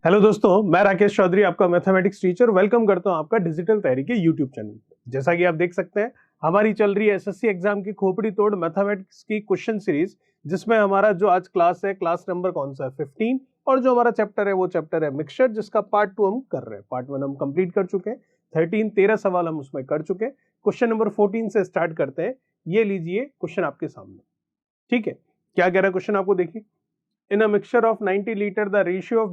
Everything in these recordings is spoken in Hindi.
हेलो दोस्तों, मैं राकेश चौधरी आपका मैथमेटिक्स टीचर वेलकम करता हूं आपका डिजिटल तैयारी के यूट्यूब चैनल। जैसा कि आप देख सकते हैं, हमारी चल रही है एसएससी एग्जाम की खोपड़ी तोड़ मैथमेटिक्स की क्वेश्चन सीरीज, जिसमें हमारा जो आज क्लास है, क्लास नंबर कौन सा है 15, और जो हमारा चैप्टर है वो चैप्टर है मिक्सचर, जिसका पार्ट 2 हम कर रहे हैं। पार्ट 1 हम कंप्लीट कर चुके हैं, 13 सवाल हम उसमें कर चुके हैं। क्वेश्चन नंबर 14 से स्टार्ट करते हैं। ये लीजिए क्वेश्चन आपके सामने, ठीक है। क्या कह रहा है क्वेश्चन, आपको देखिए। In a mixture of 90 liter, the ratio of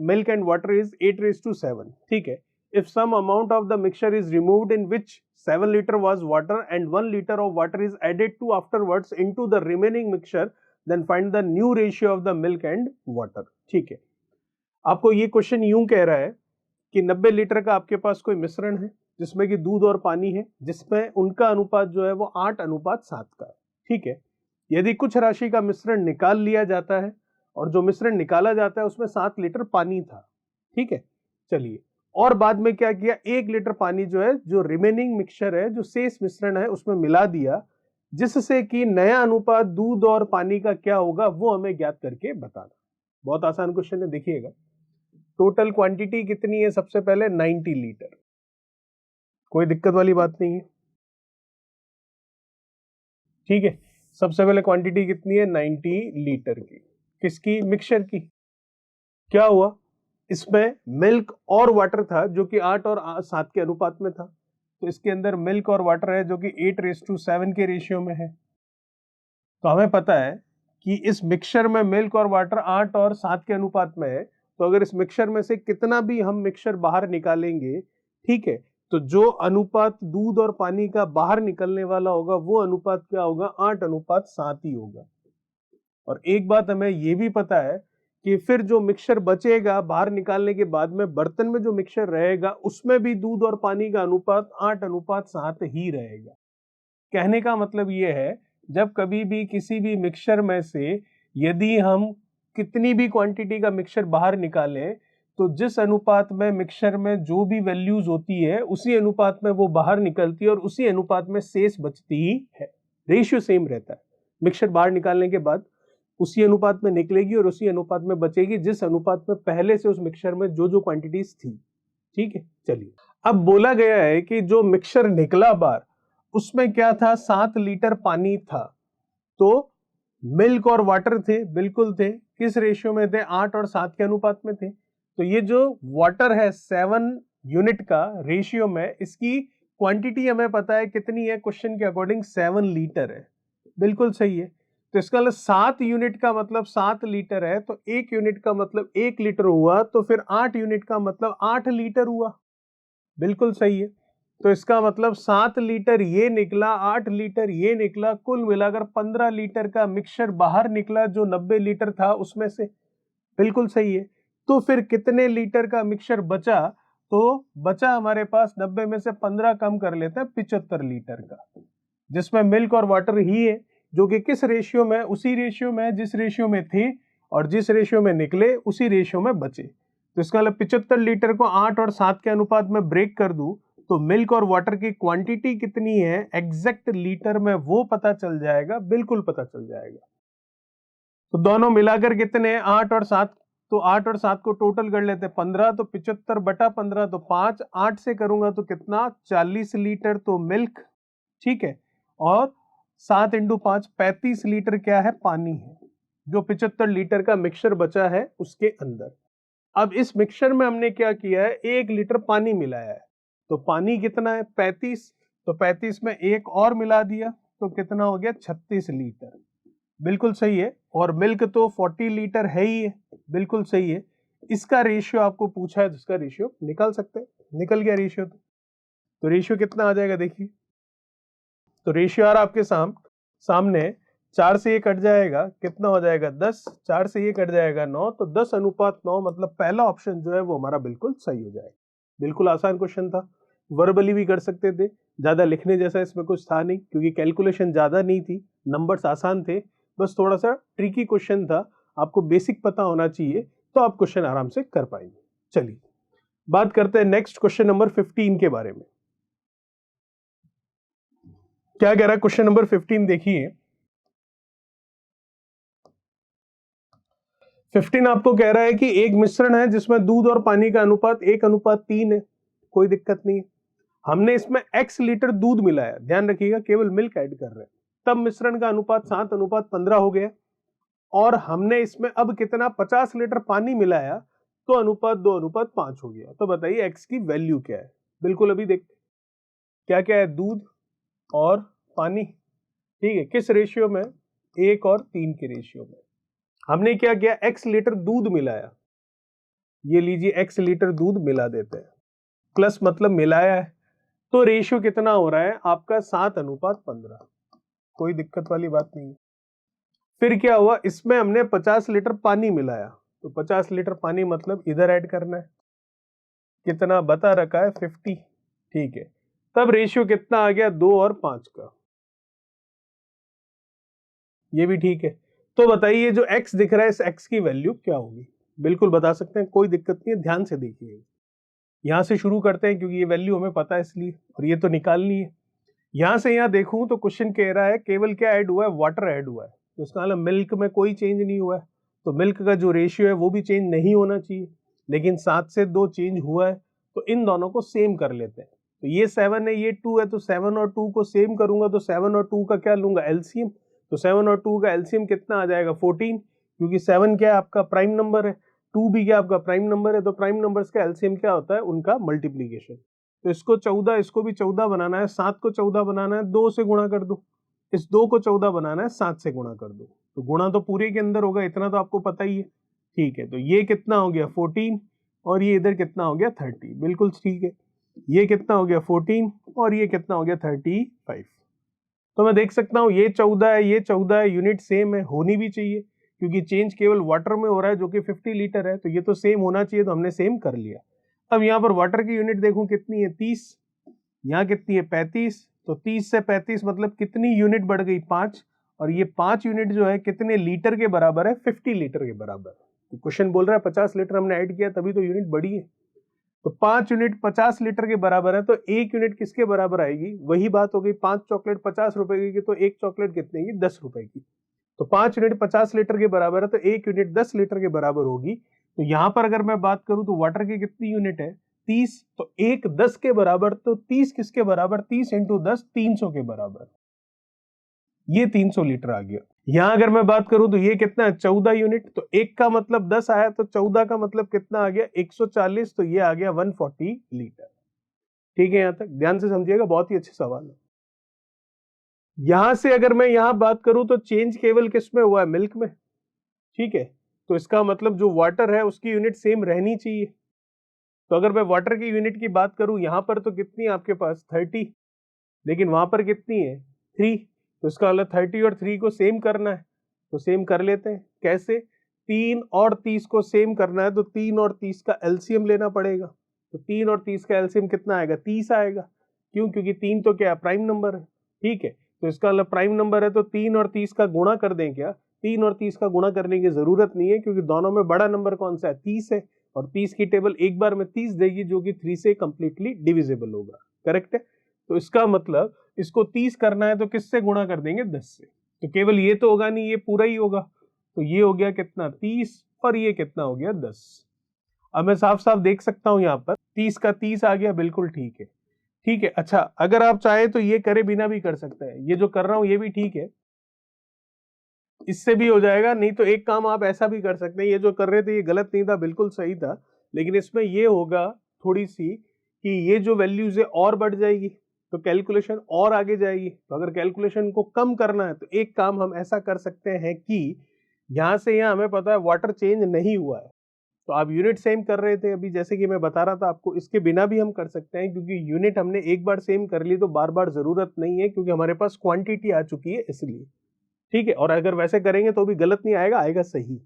milk and water is 8:7. ठीक है। If some amount of the mixture is removed in which 7 liter was water and 1 liter of water is added to afterwards into the remaining mixture, then find the new ratio of the milk and water. ठीक है। आपको ये क्वेश्चन यूं कह रहा है कि 90 लीटर का आपके पास कोई मिश्रण है जिसमें कि दूध और पानी है, जिसमें उनका अनुपात जो है वो 8:7 का है। ठीक है। यदि कुछ राशि का मिश्रण निकाल लिया जाता है और जो मिश्रण निकाला जाता है उसमें 7 लीटर पानी था, ठीक है। चलिए, और बाद में क्या किया, 1 लीटर पानी जो है, जो रिमेनिंग मिक्सचर है, जो शेष मिश्रण है, उसमें मिला दिया, जिससे कि नया अनुपात दूध और पानी का क्या होगा वो हमें ज्ञात करके बताना। बहुत आसान क्वेश्चन है, देखिएगा। टोटल क्वांटिटी कितनी है, सबसे पहले 90 लीटर, कोई दिक्कत वाली बात नहीं है, ठीक है। सबसे पहले क्वांटिटी कितनी है, 90 लीटर की, किसकी, मिक्सचर की। क्या हुआ, इसमें मिल्क और वाटर था जो कि 8 और 7 के अनुपात में था, तो इसके अंदर मिल्क और वाटर है जो कि 8:7 के रेशियो में है। तो हमें पता है कि इस मिक्सचर में मिल्क और वाटर 8 और 7 के अनुपात में है, तो अगर इस मिक्सचर में से कितना भी हम मिक्सचर बाहर निकालेंगे, ठीक है, तो जो अनुपात दूध और पानी का बाहर निकलने वाला होगा वो अनुपात क्या होगा, 8:7 ही होगा। और एक बात हमें यह भी पता है कि फिर जो मिक्सचर बचेगा बाहर निकालने के बाद में, बर्तन में जो मिक्सचर रहेगा उसमें भी दूध और पानी का अनुपात 8:7 ही रहेगा। कहने का मतलब यह है, जब कभी भी किसी भी मिक्सचर में से यदि हम कितनी भी क्वांटिटी का मिक्सचर बाहर निकालें, तो जिस अनुपात में मिक्सचर में जो भी वैल्यूज होती है उसी अनुपात में वो बाहर निकलती है और उसी अनुपात में शेष बचती ही है। रेशियो सेम रहता है, मिक्सचर बाहर निकालने के बाद उसी अनुपात में निकलेगी और उसी अनुपात में बचेगी जिस अनुपात में पहले से उस मिक्सचर में जो जो क्वांटिटीज थी, ठीक है। चलिए, अब बोला गया है कि जो मिक्सचर निकला बाहर उसमें क्या था, 7 लीटर पानी था, तो मिल्क और वाटर थे, बिल्कुल थे, किस रेशियो में थे, 8 और 7 के अनुपात में थे। तो ये जो वाटर है 7 यूनिट का रेशियो में, इसकी क्वांटिटी हमें पता है कितनी है, क्वेश्चन के अकॉर्डिंग 7 लीटर है, बिल्कुल सही है। तो इसका मतलब 7 यूनिट का मतलब 7 लीटर है, तो 1 यूनिट का मतलब 1 लीटर हुआ, तो फिर 8 यूनिट का मतलब 8 लीटर हुआ, बिल्कुल सही है। तो इसका मतलब 7 लीटर ये निकला, 8 लीटर ये निकला, कुल मिलाकर 15 लीटर का मिक्सचर बाहर निकला जो 90 लीटर था उसमें से, बिल्कुल सही है। तो फिर कितने लीटर का मिक्सचर बचा, तो बचा हमारे पास 90 में से 15 कम कर लेते हैं, 75 लीटर का, जिसमें मिल्क और वाटर ही है, जो कि किस रेशियो में, उसी रेशियो में जिस रेशियो में थे, और जिस रेशियो में निकले उसी रेशियो में बचे। तो इसका मतलब 75 लीटर को 8 और 7 के अनुपात में ब्रेक कर दूं तो मिल्क और वाटर की क्वांटिटी कितनी है एग्जैक्ट लीटर में वो पता चल जाएगा, बिल्कुल पता चल जाएगा। तो दोनों मिलाकर कितने, 8 और 7, तो 8 और 7 को टोटल कर लेते हैं 15, तो 75/15 तो 5, 8 से करूंगा तो कितना, 40 लीटर तो मिल्क, ठीक है, और 7 × 5 35 लीटर क्या है, पानी है, जो 75 लीटर का मिक्सचर बचा है उसके अंदर। अब इस मिक्सचर में हमने क्या किया है, 1 लीटर पानी मिलाया है, तो पानी कितना है, 35, तो 35 में एक और मिला दिया तो कितना हो गया, 36 लीटर, बिल्कुल सही है। और मिल्क तो 40 लीटर है ही है, बिल्कुल सही है। इसका रेशियो आपको पूछा है तो इसका रेशियो निकाल सकते हैं, निकल गया रेशियो। तो रेशियो कितना आ जाएगा, देखिए। तो रेशियो आ रहा आपके सामने, 4 से ये कट जाएगा, कितना हो जाएगा, 10, 4 से ये कट जाएगा 9, तो 10:9, मतलब पहला ऑप्शन जो है वो हमारा बिल्कुल सही हो जाएगा। बिल्कुल आसान क्वेश्चन था, वर्बली भी कर सकते थे, ज्यादा लिखने जैसा इसमें कुछ था नहीं, क्योंकि कैलकुलेशन ज्यादा नहीं थी, नंबर्स आसान थे, बस थोड़ा सा ट्रिकी क्वेश्चन था, आपको बेसिक पता होना चाहिए तो आप क्वेश्चन आराम से कर पाएंगे। चलिए, बात करते हैं नेक्स्ट क्वेश्चन नंबर 15 के बारे में। क्या कह रहा है क्वेश्चन नंबर 15, देखिए। 15 आपको कह रहा है कि एक मिश्रण है जिसमें दूध और पानी का अनुपात 1:3 है, कोई दिक्कत नहीं है। हमने इसमें x लीटर दूध मिलाया, ध्यान रखिएगा केवल मिल्क ऐड कर रहे हैं, तब मिश्रण का अनुपात 7:15 हो गया। और हमने इसमें अब कितना 50 लीटर पानी मिलाया तो अनुपात 2:5 हो गया। तो बताइए x की वैल्यू क्या है। बिल्कुल अभी देखते क्या क्या है, दूध और पानी, ठीक है, किस रेशियो में, 1 और 3 के रेशियो में। हमने क्या किया, x लीटर दूध मिलाया, ये लीजिए x लीटर दूध मिला देते हैं, प्लस मतलब मिलाया है, तो रेशियो कितना हो रहा है आपका 7:15, कोई दिक्कत वाली बात नहीं है। फिर क्या हुआ, इसमें हमने 50 लीटर पानी मिलाया, तो 50 लीटर पानी मतलब इधर ऐड करना है, कितना बता रखा है 50, ठीक है। तब रेशियो कितना आ गया 2 और 5 का, ये भी ठीक है। तो बताइए जो x दिख रहा है इस x की वैल्यू क्या होगी। बिल्कुल बता सकते हैं, कोई दिक्कत नहीं है, ध्यान से देखिए। यहां से शुरू करते हैं क्योंकि ये वैल्यू हमें पता है इसलिए, और ये तो निकालनी है। यहां से यहां देखूं तो क्वेश्चन कह रहा है केवल क्या ऐड हुआ है, वाटर ऐड हुआ है, तो इसका मतलब मिल्क में कोई चेंज नहीं हुआ है, तो मिल्क का जो रेशियो है वो भी चेंज नहीं होना चाहिए। लेकिन 7 से 2 चेंज हुआ है, तो इन दोनों को सेम कर लेते हैं। तो ये 7 है, ये 2 है, तो 7 और 2 को सेम करूंगा तो 7 और 2 का क्या लूंगा, एलसीएम। तो 7 और 2 का एलसीएम कितना आ जाएगा 14, क्योंकि 7 क्या है आपका प्राइम नंबर है, 2 भी क्या आपका प्राइम नंबर है, तो प्राइम नंबर्स का एलसीएम क्या होता है, उनका मल्टीप्लीकेशन। तो इसको 14, इसको भी 14 बनाना है, 7 को 14 बनाना है, 2 से गुणा कर दो, इस 2 को 14 बनाना है, 7 से गुणा कर दो, तो गुणा तो पूरे के अंदर होगा, इतना तो आपको पता ही है, ठीक है। तो ये कितना हो गया 14, और ये इधर कितना हो गया 30, बिल्कुल ठीक है। ये कितना हो गया 14, और ये कितना हो गया 35। तो मैं देख सकता हूँ ये 14 है, ये 14 है, यूनिट सेम है, होनी भी चाहिए, क्योंकि चेंज केवल वाटर में हो रहा है जो कि 50 लीटर है, तो ये तो सेम होना चाहिए, तो हमने सेम कर लिया। अब यहाँ पर वाटर की यूनिट देखूं कितनी है 30, यहाँ कितनी है 35, तो 30 से 35 मतलब कितनी यूनिट बढ़ गई 5, और ये 5 यूनिट जो है कितने लीटर के बराबर है, 50 लीटर के बराबर। तो क्वेश्चन बोल रहा है 50 लीटर हमने ऐड किया तभी तो यूनिट बढ़ी है, तो 5 यूनिट 50 लीटर के बराबर है, तो 1 यूनिट किसके बराबर आएगी, वही बात हो गई, 5 चॉकलेट 50 रुपए की, तो 1 चॉकलेट कितने की 10 रुपए की, तो 5 यूनिट 50 लीटर के बराबर है, तो 1 यूनिट 10 लीटर के बराबर होगी। तो यहां पर अगर मैं बात करूं तो वाटर की कितनी यूनिट है 30, तो 1 10 के बराबर, तो 30 किसके बराबर, 30 इंटू 10 300 के बराबर, ये 300 लीटर आ गया। यहां अगर मैं बात करूं तो ये कितना है 14 यूनिट, तो 1 का मतलब 10 आया, तो 14 का मतलब कितना आ गया 140, तो ये आ गया 140 लीटर। ठीक है, यहां तक ध्यान से समझिएगा, बहुत ही अच्छे सवाल है। यहां से अगर मैं यहां बात करूं तो चेंज केवल किस में हुआ है, मिल्क में, ठीक है। तो इसका मतलब जो वाटर है उसकी यूनिट सेम रहनी चाहिए। तो अगर मैं वाटर की यूनिट की बात करूं यहां पर तो कितनी है आपके पास 30, लेकिन वहां पर कितनी है 3, तो इसका मतलब 30 और 3 को सेम करना है, तो सेम कर लेते हैं। कैसे, 3 और 30 को सेम करना है तो 3 और 30 का एलसीएम लेना पड़ेगा, तो 3 और 30 का एलसीएम कितना आएगा 30 आएगा, क्यों, क्योंकि 3 तो क्या प्राइम नंबर है, ठीक है। तो इसका मतलब प्राइम नंबर है तो 3 और 30 का गुणा कर दें क्या, 3 और 30 का गुणा करने की जरूरत नहीं है, क्योंकि दोनों में बड़ा नंबर कौन सा है 30 है, और 30 की टेबल एक बार में 30 देगी जो कि 3 से कंप्लीटली डिविजिबल होगा, करेक्ट है। तो इसका मतलब इसको 30 करना है तो किससे गुणा कर देंगे 10 से, तो केवल ये तो होगा नहीं, ये पूरा ही होगा, तो ये हो गया कितना 30, और ये कितना हो गया 10। अब मैं साफ साफ देख सकता हूं यहाँ पर 30 का 30 आ गया, बिल्कुल ठीक है, ठीक है। अच्छा, अगर आप चाहे तो ये करे बिना भी कर सकते हैं, ये जो कर रहा हूं ये भी ठीक है, इससे भी हो जाएगा, नहीं तो एक काम आप ऐसा भी कर सकते हैं, ये जो कर रहे थे ये गलत नहीं था, बिल्कुल सही था, लेकिन इसमें ये होगा थोड़ी सी कि ये जो वैल्यूज है और बढ़ जाएगी, तो कैलकुलेशन और आगे जाएगी। तो अगर कैलकुलेशन को कम करना है तो एक काम हम ऐसा कर सकते हैं कि यहां से यहां हमें पता है वाटर चेंज नहीं हुआ है, तो आप यूनिट सेम कर रहे थे अभी, जैसे कि मैं बता रहा था आपको, इसके बिना भी हम कर सकते हैं, क्योंकि यूनिट हमने एक बार सेम कर ली तो बार बार जरूरत नहीं है, क्योंकि हमारे पास क्वांटिटी आ चुकी है इसलिए, ठीक है। और अगर वैसे करेंगे तो भी गलत नहीं आएगा, आएगा सही,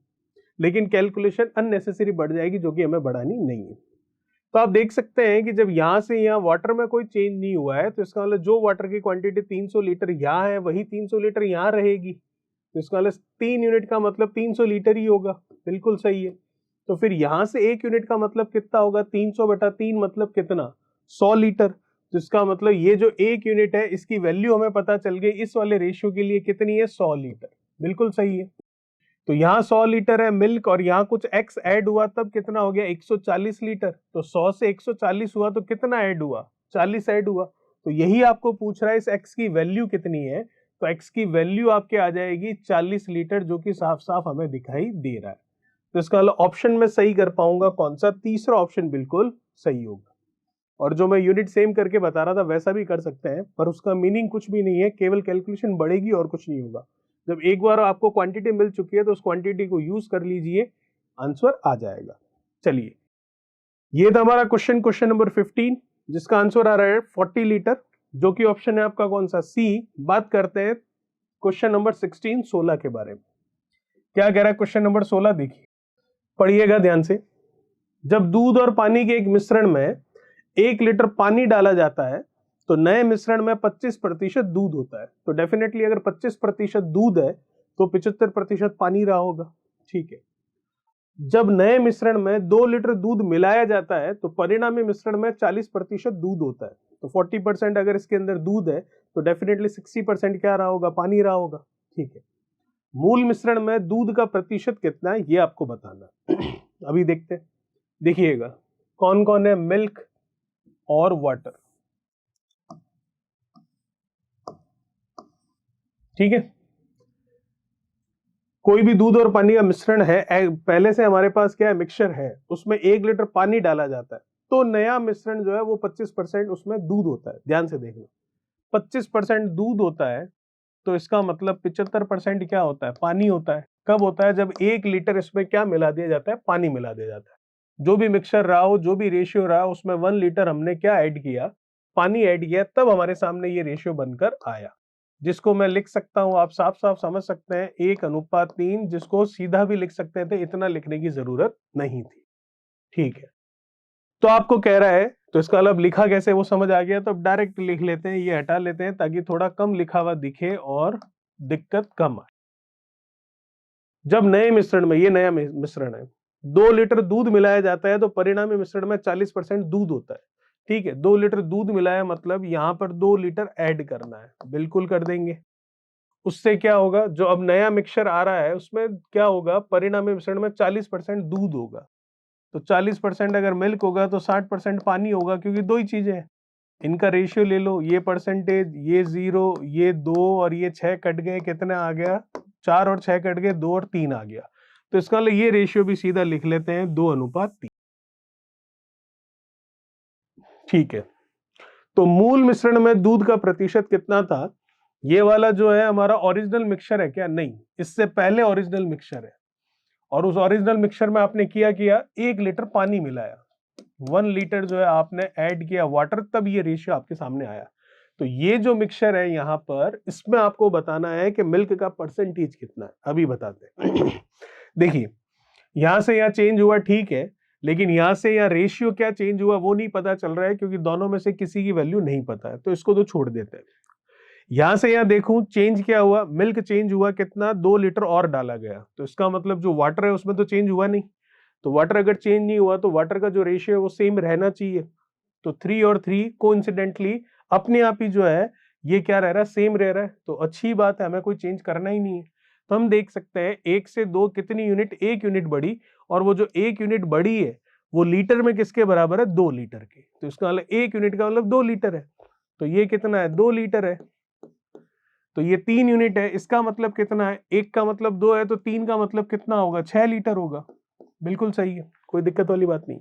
लेकिन कैलकुलेशन अननेसेसरी बढ़ जाएगी जो कि हमें बढ़ानी नहीं है। तो आप देख सकते हैं कि जब यहां से यहां वाटर में कोई चेंज नहीं हुआ है, तो इसका मतलब जो वाटर की क्वांटिटी 300 लीटर यहाँ है वही 300 लीटर यहाँ रहेगी, तो इसका मतलब 3 यूनिट का मतलब 300 लीटर ही होगा, बिल्कुल सही है। तो फिर यहां से 1 यूनिट का मतलब कितना होगा, 300/3 मतलब कितना 100 लीटर, तो इसका मतलब ये जो 1 यूनिट है इसकी वैल्यू हमें पता चल गई, इस वाले रेशियो के लिए कितनी है 100 लीटर, बिल्कुल सही है। तो यहाँ 100 लीटर है मिल्क और यहाँ कुछ x ऐड हुआ तब कितना हो गया 140 लीटर। तो 100 से 140 हुआ तो कितना ऐड हुआ 40 ऐड हुआ। तो यही आपको पूछ रहा है इस x की वैल्यू कितनी है। तो x की वैल्यू आपके आ जाएगी 40 लीटर, जो कि साफ साफ हमें दिखाई दे रहा है। तो इसका ऑप्शन में सही कर पाऊंगा कौन सा, तीसरा ऑप्शन बिल्कुल सही होगा। और जो मैं यूनिट सेम करके बता रहा था वैसा भी कर सकते हैं, पर उसका मीनिंग कुछ भी नहीं है, केवल कैलकुलेशन बढ़ेगी और कुछ नहीं होगा। जब एक बार आपको क्वांटिटी मिल चुकी है तो उस क्वांटिटी को यूज कर लीजिए, आंसर आ जाएगा। चलिए, ये था हमारा क्वेश्चन नंबर 15, जिसका आंसर आ रहा है 40 लीटर, जो कि ऑप्शन है आपका कौन सा, सी। बात करते हैं क्वेश्चन नंबर 16 16 के बारे में। क्या कह रहा है क्वेश्चन नंबर 16, देखिए पढ़िएगा ध्यान से। जब दूध और पानी के एक मिश्रण में 1 लीटर पानी डाला जाता है तो नए मिश्रण में 25% दूध होता है। तो डेफिनेटली अगर 25% दूध है तो 75% पानी रहा होगा। ठीक है। जब नए मिश्रण में 2 लीटर दूध मिलाया जाता है तो परिणामी मिश्रण में 40% दूध होता है। तो 40% अगर इसके अंदर दूध है तो डेफिनेटली 60% क्या रहा होगा, पानी रहा होगा। ठीक है। मूल मिश्रण में दूध का प्रतिशत कितना है ये आपको बताना है। अभी देखते हैं, देखिएगा कौन कौन है, मिल्क और वाटर। ठीक है। कोई भी दूध और पानी का मिश्रण है, पहले से हमारे पास क्या है, मिक्सचर है, उसमें 1 लीटर पानी डाला जाता है तो नया मिश्रण जो है वो 25% उसमें दूध होता है। ध्यान से देखना, 25% दूध होता है तो इसका मतलब 75% क्या होता है, पानी होता है। कब होता है, जब 1 लीटर इसमें क्या मिला दिया जाता है, पानी मिला दिया जाता है। जो भी मिक्सचर रहा हो, जो भी रेशियो रहा, उसमें 1 लीटर हमने क्या ऐड किया, पानी ऐड किया, तब हमारे सामने ये रेशियो बनकर आया, जिसको मैं लिख सकता हूं, आप साफ साफ समझ सकते हैं 1:3, जिसको सीधा भी लिख सकते थे, इतना लिखने की जरूरत नहीं थी। ठीक है। तो आपको कह रहा है, तो इसका मतलब लिखा कैसे वो समझ आ गया, तो अब डायरेक्ट लिख लेते हैं, ये हटा लेते हैं ताकि थोड़ा कम लिखा हुआ दिखे और दिक्कत कम आए। जब नए मिश्रण में, ये नया मिश्रण है, 2 लीटर दूध मिलाया जाता है तो परिणामी मिश्रण में 40% दूध होता है। ठीक है। 2 लीटर दूध मिलाया मतलब यहां पर 2 लीटर ऐड करना है, बिल्कुल कर देंगे। उससे क्या होगा, जो अब नया मिक्सचर आ रहा है उसमें क्या होगा, परिणामी मिश्रण में 40% दूध होगा। तो 40% अगर मिल्क होगा तो 60% पानी होगा, क्योंकि दो ही चीजें हैं। इनका रेशियो ले लो, ये परसेंटेज, ये 0, ये 2 और ये 6 कट गए, कितना आ गया, 4 और 6 कट गए, 2 और 3 आ गया। तो इसका मतलब ये रेशियो भी सीधा लिख लेते हैं, 2:3। ठीक है। तो मूल मिश्रण में दूध का प्रतिशत कितना था, ये वाला जो है हमारा ओरिजिनल मिक्सचर है क्या, नहीं, इससे पहले ओरिजिनल मिक्सचर है। और उस ओरिजिनल मिक्सचर में आपने किया 1 लीटर पानी मिलाया, 1 लीटर जो है आपने ऐड किया वाटर, तब ये रेशियो आपके सामने आया। तो ये जो मिक्सचर है यहां पर, इसमें आपको बताना है कि मिल्क का परसेंटेज कितना है। अभी बताते हैं। देखिए, यहां से यहां चेंज हुआ, ठीक है, लेकिन यहां से यहां रेशियो क्या चेंज हुआ वो नहीं पता चल रहा है, क्योंकि दोनों में से किसी की वैल्यू नहीं पता है, तो इसको तो छोड़ देते हैं। यहां से यहां देखूं चेंज क्या हुआ, मिल्क चेंज हुआ कितना, 2 लीटर और डाला गया, तो इसका मतलब जो वाटर है उसमें तो चेंज हुआ नहीं। तो वाटर अगर चेंज नहीं हुआ तो वाटर का जो रेशियो है वो सेम रहना चाहिए। तो 3 और 3 कोइंसिडेंटली अपने आप ही जो है ये क्या रह रहा है, सेम रह रहा है। तो अच्छी बात है, हमें कोई चेंज करना ही नहीं है। तो हम देख सकते हैं 1 से 2 कितनी यूनिट, 1 यूनिट बढ़ी, और वो जो 1 यूनिट बढ़ी है वो लीटर में किसके बराबर है, 2 लीटर के। तो इसका मतलब 1 यूनिट का मतलब 2 लीटर है। तो ये कितना है, 2 लीटर है। तो ये 3 यूनिट है, इसका मतलब कितना है, 1 का मतलब 2 है, तो 3 का मतलब कितना होगा, 6 लीटर होगा। बिल्कुल सही है, कोई दिक्कत वाली बात नहीं।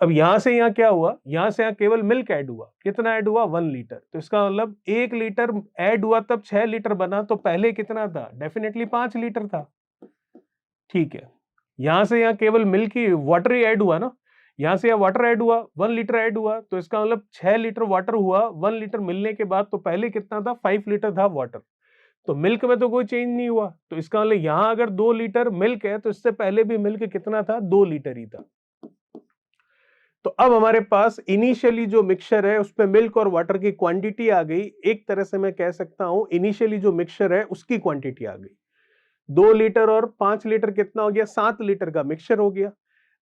अब यहां से यहां क्या हुआ, यहां से यहां केवल मिल्क ऐड हुआ, कितना ऐड हुआ, 1 लीटर। तो इसका मतलब 1 लीटर ऐड हुआ तब 6 लीटर बना, तो पहले कितना था, डेफिनेटली 5 लीटर था। ठीक है। यहां से यहां केवल मिल्क ही, वाटर ही ऐड हुआ ना, यहां से यहां वाटर ऐड हुआ, 1 लीटर ऐड हुआ, तो इसका मतलब 6 लीटर वाटर हुआ 1 लीटर मिलने के बाद। तो पहले कितना था, 5 लीटर था वाटर। तो मिल्क में तो कोई चेंज नहीं हुआ, तो इसका मतलब यहां अगर 2 लीटर मिल्क है तो इससे पहले भी मिल्क कितना था, 2 लीटर ही था। तो अब हमारे पास इनिशियली जो मिक्सचर है उसपे मिल्क और वाटर की क्वांटिटी आ गई। एक तरह से मैं कह सकता हूं इनिशियली जो मिक्सचर है उसकी क्वांटिटी आ गई। 2 लीटर और 5 लीटर कितना हो गया, 7 लीटर का मिक्सचर हो गया,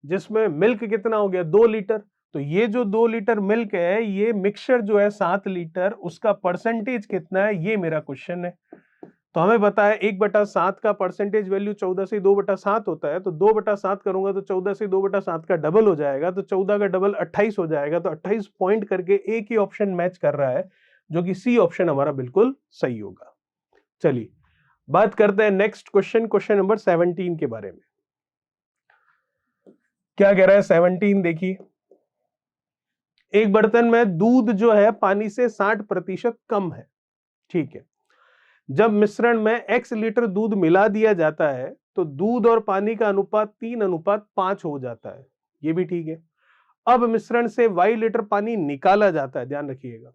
जिसमें मिल्क कितना हो गया, 2 लीटर। तो ये जो 2 लीटर मिल्क है, ये मिक्सचर जो है 7 लीटर, उसका परसेंटेज कितना है, ये मेरा क्वेश्चन है। तो हमें पता है 1/7 का परसेंटेज वैल्यू 14 से 2/7 होता है, तो 2/7 करूंगा तो 14 से 2/7 का डबल हो जाएगा, तो 14 का डबल 28 हो जाएगा। तो 28 पॉइंट करके एक ही ऑप्शन मैच कर रहा है, जो कि सी ऑप्शन हमारा बिल्कुल सही होगा। चलिए बात करते हैं नेक्स्ट क्वेश्चन, क्वेश्चन नंबर 17 के बारे में। क्या कह रहा है 17, देखिए। एक बर्तन में दूध जो है पानी से 60% कम है, ठीक है। जब मिश्रण में x लीटर दूध मिला दिया जाता है तो दूध और पानी का अनुपात 3:5 हो जाता है, ये भी ठीक है। अब मिश्रण से y लीटर पानी निकाला जाता है, ध्यान रखिएगा,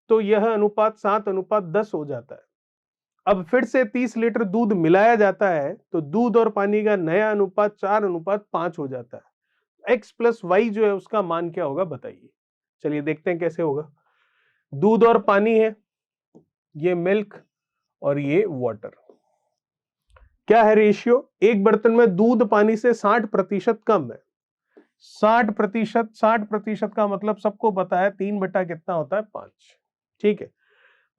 तो यह अनुपात 7:10 हो जाता है। अब फिर से 30 लीटर दूध मिलाया जाता है तो दूध और पानी का नया अनुपात 4:5 हो जाता है। x प्लस वाई जो है उसका मान क्या होगा बताइए। चलिए देखते हैं कैसे होगा। दूध और पानी है, ये मिल्क और ये वाटर। क्या है रेशियो? एक बर्तन में दूध पानी से 60% कम है। 60% का मतलब सबको पता है 3 कितना होता है 5, ठीक है।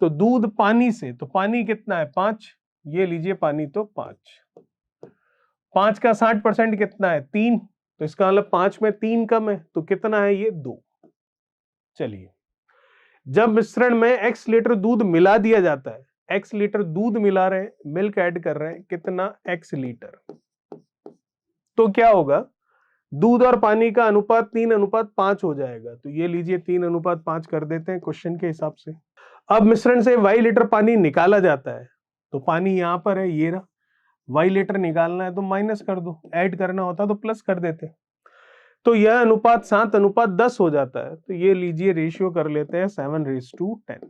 तो दूध पानी से, तो पानी कितना है 5, ये लीजिए पानी तो 5 का 60% कितना है 3, तो इसका मतलब 5 में 3 कम है, तो कितना है ये 2। चलिए जब मिश्रण में x लीटर दूध मिला दिया जाता है, x लीटर दूध मिला रहे हैं, मिल्क ऐड कर रहे हैं, कितना x लीटर, तो क्या होगा दूध और पानी का अनुपात 3:5 हो जाएगा। तो ये लीजिए 3:5 कर देते हैं क्वेश्चन के हिसाब से। अब मिश्रण से y लीटर पानी निकाला जाता है, तो पानी यहां पर है, ये रहा, y लीटर निकालना है तो माइनस कर दो, ऐड करना होता तो प्लस कर देते। तो यह अनुपात 7:10 हो जाता है, तो ये लीजिए रेशियो कर लेते हैं 7:10,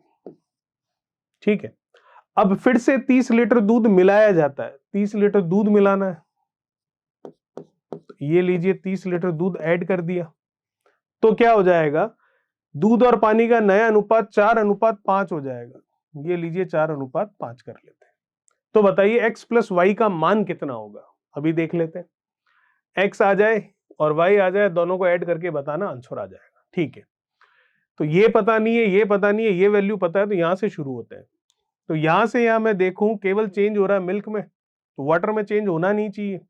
ठीक है। अब फिर से 30 लीटर दूध मिलाया जाता है, 30 लीटर दूध मिलाना है, तो ये लीजिए 30 लीटर दूध ऐड कर दिया, तो क्या हो जाएगा दूध और पानी का नया अनुपात 4:5 हो जाएगा, ये लीजिए 4:5 कर लेते हैं। तो बताइए x प्लस वाई का मान कितना होगा, अभी देख लेते हैं। x आ जाए और y आ जाए, दोनों को ऐड करके बताना, आंसर आ जाएगा, ठीक है। तो ये पता नहीं है, ये पता नहीं है, ये वैल्यू पता है, तो यहां से शुरू होते हैं। तो यहां से यहां मैं देखूं केवल चेंज हो रहा है मिल्क में, तो वाटर में चेंज होना नहीं चाहिए,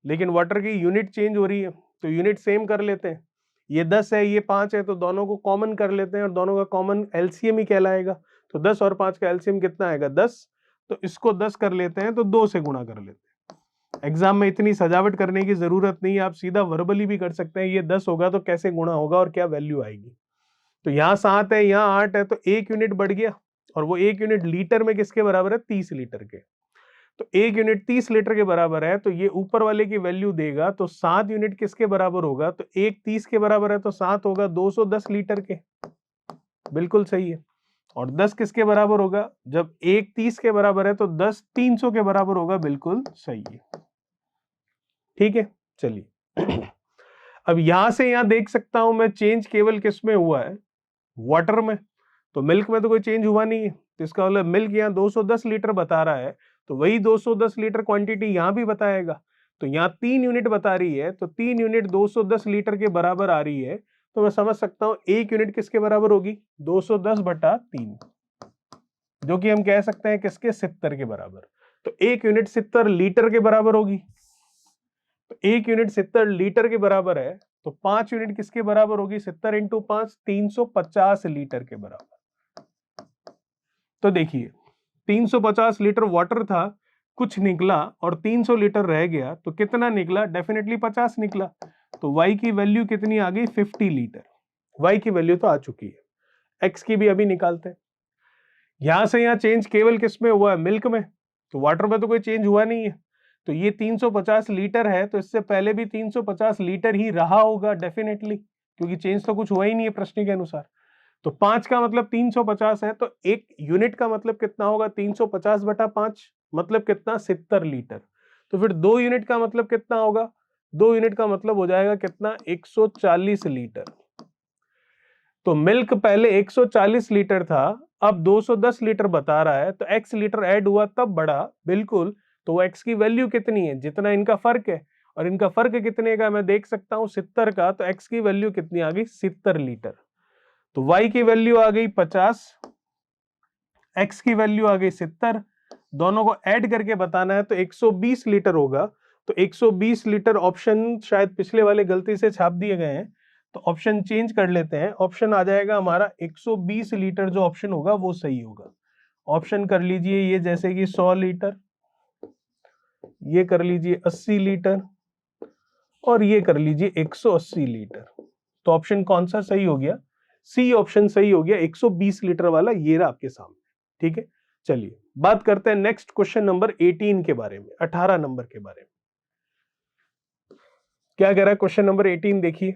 लेकिन वाटर की यूनिट चेंज हो रही है, तो यूनिट सेम कर लेते हैं। ये 10 है, ये 5 है, तो दोनों को कॉमन कर लेते हैं और दोनों का कॉमन एलसीएम ही कहलाएगा। तो 10 और 5 का एलसीएम कितना आएगा 10, तो इसको 10 कर लेते हैं, तो 2 से गुणा कर लेते हैं। एग्जाम में इतनी सजावट करने की जरूरत नहीं है, आप सीधा वर्बली भी कर सकते हैं, ये 10 होगा तो कैसे गुणा होगा और क्या वैल्यू आएगी। तो यहाँ 7 है, यहाँ 8 है, तो 1 यूनिट बढ़ गया, और वो 1 यूनिट लीटर में किसके बराबर है 30 लीटर के। तो 1 यूनिट 30 लीटर के बराबर है, तो ये ऊपर वाले की वैल्यू देगा, तो 7 यूनिट किसके बराबर होगा, तो 1 30 के बराबर है, तो 7 होगा 210 लीटर के, बिल्कुल सही है। और 10 किसके बराबर होगा, जब 1 30 के बराबर है तो 10 300 के बराबर होगा, बिल्कुल सही है, ठीक है। चलिए अब यहां से यहां देख सकता हूं मैं चेंज केवल किस में हुआ है, वाटर में। तो मिल्क में तो कोई चेंज हुआ नहीं है, तो इसका मतलब मिल्क यहाँ 210 लीटर बता रहा है, तो वही 210 लीटर क्वांटिटी यहां भी बताएगा। तो यहाँ 3 यूनिट बता रही है, तो 3 यूनिट 210 लीटर के बराबर आ रही है, तो मैं समझ सकता हूं 1 यूनिट किसके बराबर होगी 210/3, जो कि हम कह सकते हैं किसके 70 के बराबर। तो 1 यूनिट 70 लीटर के बराबर होगी, तो 1 यूनिट 70 लीटर के बराबर है, तो 5 यूनिट किसके बराबर होगी 70 × 5 350 लीटर के बराबर। तो देखिए 350 लीटर वाटर था, कुछ निकला और 300 लीटर रह गया, तो कितना निकला, डेफिनेटली 50 निकला। तो y की वैल्यू कितनी आ गई 50 लीटर, y की वैल्यू तो आ चुकी है। x की भी अभी निकालते हैं। यहां से यहां चेंज केवल किस में हुआ है मिल्क में, तो वाटर में तो कोई चेंज हुआ नहीं है। तो ये 350 लीटर है, तो इससे पहले भी 350 लीटर ही रहा होगा डेफिनेटली, क्योंकि चेंज तो कुछ हुआ ही नहीं है प्रश्न के अनुसार। तो 5 का मतलब 350 है, तो 1 यूनिट का मतलब कितना होगा 350/5, मतलब कितना 70 लीटर। तो फिर 2 यूनिट का मतलब कितना होगा, 2 यूनिट का मतलब हो जाएगा कितना 140 लीटर। तो मिल्क पहले 140 लीटर था, अब 210 लीटर बता रहा है, तो x लीटर ऐड हुआ तब बढ़ा, बिल्कुल। तो x की वैल्यू कितनी है, जितना इनका फर्क है, और इनका फर्क कितने का मैं देख सकता हूं 70 का, तो x की वैल्यू कितनी आ गई 70 लीटर। तो y की वैल्यू आ गई 50, x की वैल्यू आ गई 70, दोनों को ऐड करके बताना है तो 120 लीटर होगा। तो 120 लीटर ऑप्शन शायद पिछले वाले गलती से छाप दिए गए हैं, तो ऑप्शन चेंज कर लेते हैं। ऑप्शन आ जाएगा हमारा 120 लीटर, जो ऑप्शन होगा वो सही होगा। ऑप्शन कर लीजिए ये, जैसे कि 100 लीटर, ये कर लीजिए 80 लीटर, और ये कर लीजिए 180 लीटर। तो ऑप्शन कौन सा सही हो गया? सी ऑप्शन सही हो गया, 120 लीटर वाला, ये रहा आपके सामने। ठीक है, चलिए बात करते हैं नेक्स्ट क्वेश्चन नंबर 18 के बारे में, 18 नंबर के बारे में। क्या कह रहा है क्वेश्चन नंबर 18? देखिए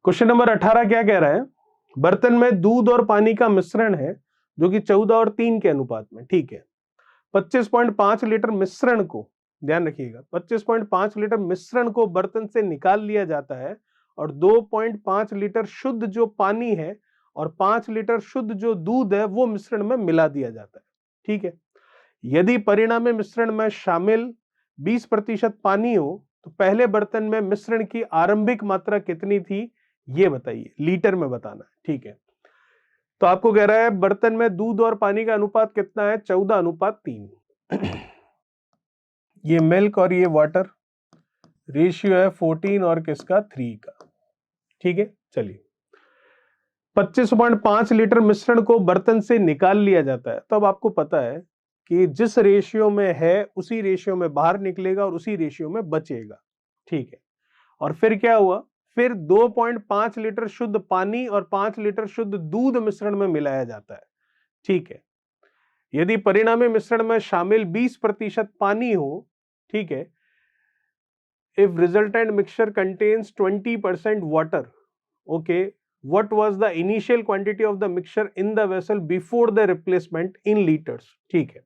क्वेश्चन नंबर 18 क्या कह रहा है। बर्तन में दूध और पानी का मिश्रण है जो कि 14 और 3 के अनुपात में। ठीक है, 25.5 लीटर मिश्रण को, ध्यान रखिएगा, 25.5 लीटर मिश्रण को बर्तन से निकाल लिया जाता है और 2.5 लीटर शुद्ध जो पानी है और 5 लीटर शुद्ध जो दूध है वो मिश्रण में मिला दिया जाता है। ठीक है, यदि परिणामी मिश्रण में शामिल 20% पानी हो तो पहले बर्तन में मिश्रण की आरंभिक मात्रा कितनी थी, ये बताइए, लीटर में बताना है। ठीक है, तो आपको कह रहा है बर्तन में दूध और पानी का अनुपात कितना है, 14:3। ये मिल्क और ये वाटर, रेशियो है 14 और किसका, 3 का। ठीक है, चलिए 25.5 लीटर मिश्रण को बर्तन से निकाल लिया जाता है। तो अब आपको पता है कि जिस रेशियो में है उसी रेशियो में बाहर निकलेगा और उसी रेशियो में बचेगा। ठीक है, और फिर क्या हुआ, फिर 2.5 लीटर शुद्ध पानी और 5 लीटर शुद्ध दूध मिश्रण में मिलाया जाता है। ठीक है, यदि परिणामी मिश्रण में शामिल 20% पानी हो, ठीक है, if resultant mixture contains 20% water, okay, what was the initial quantity of the mixture in the vessel before the replacement in liters? ठीक है,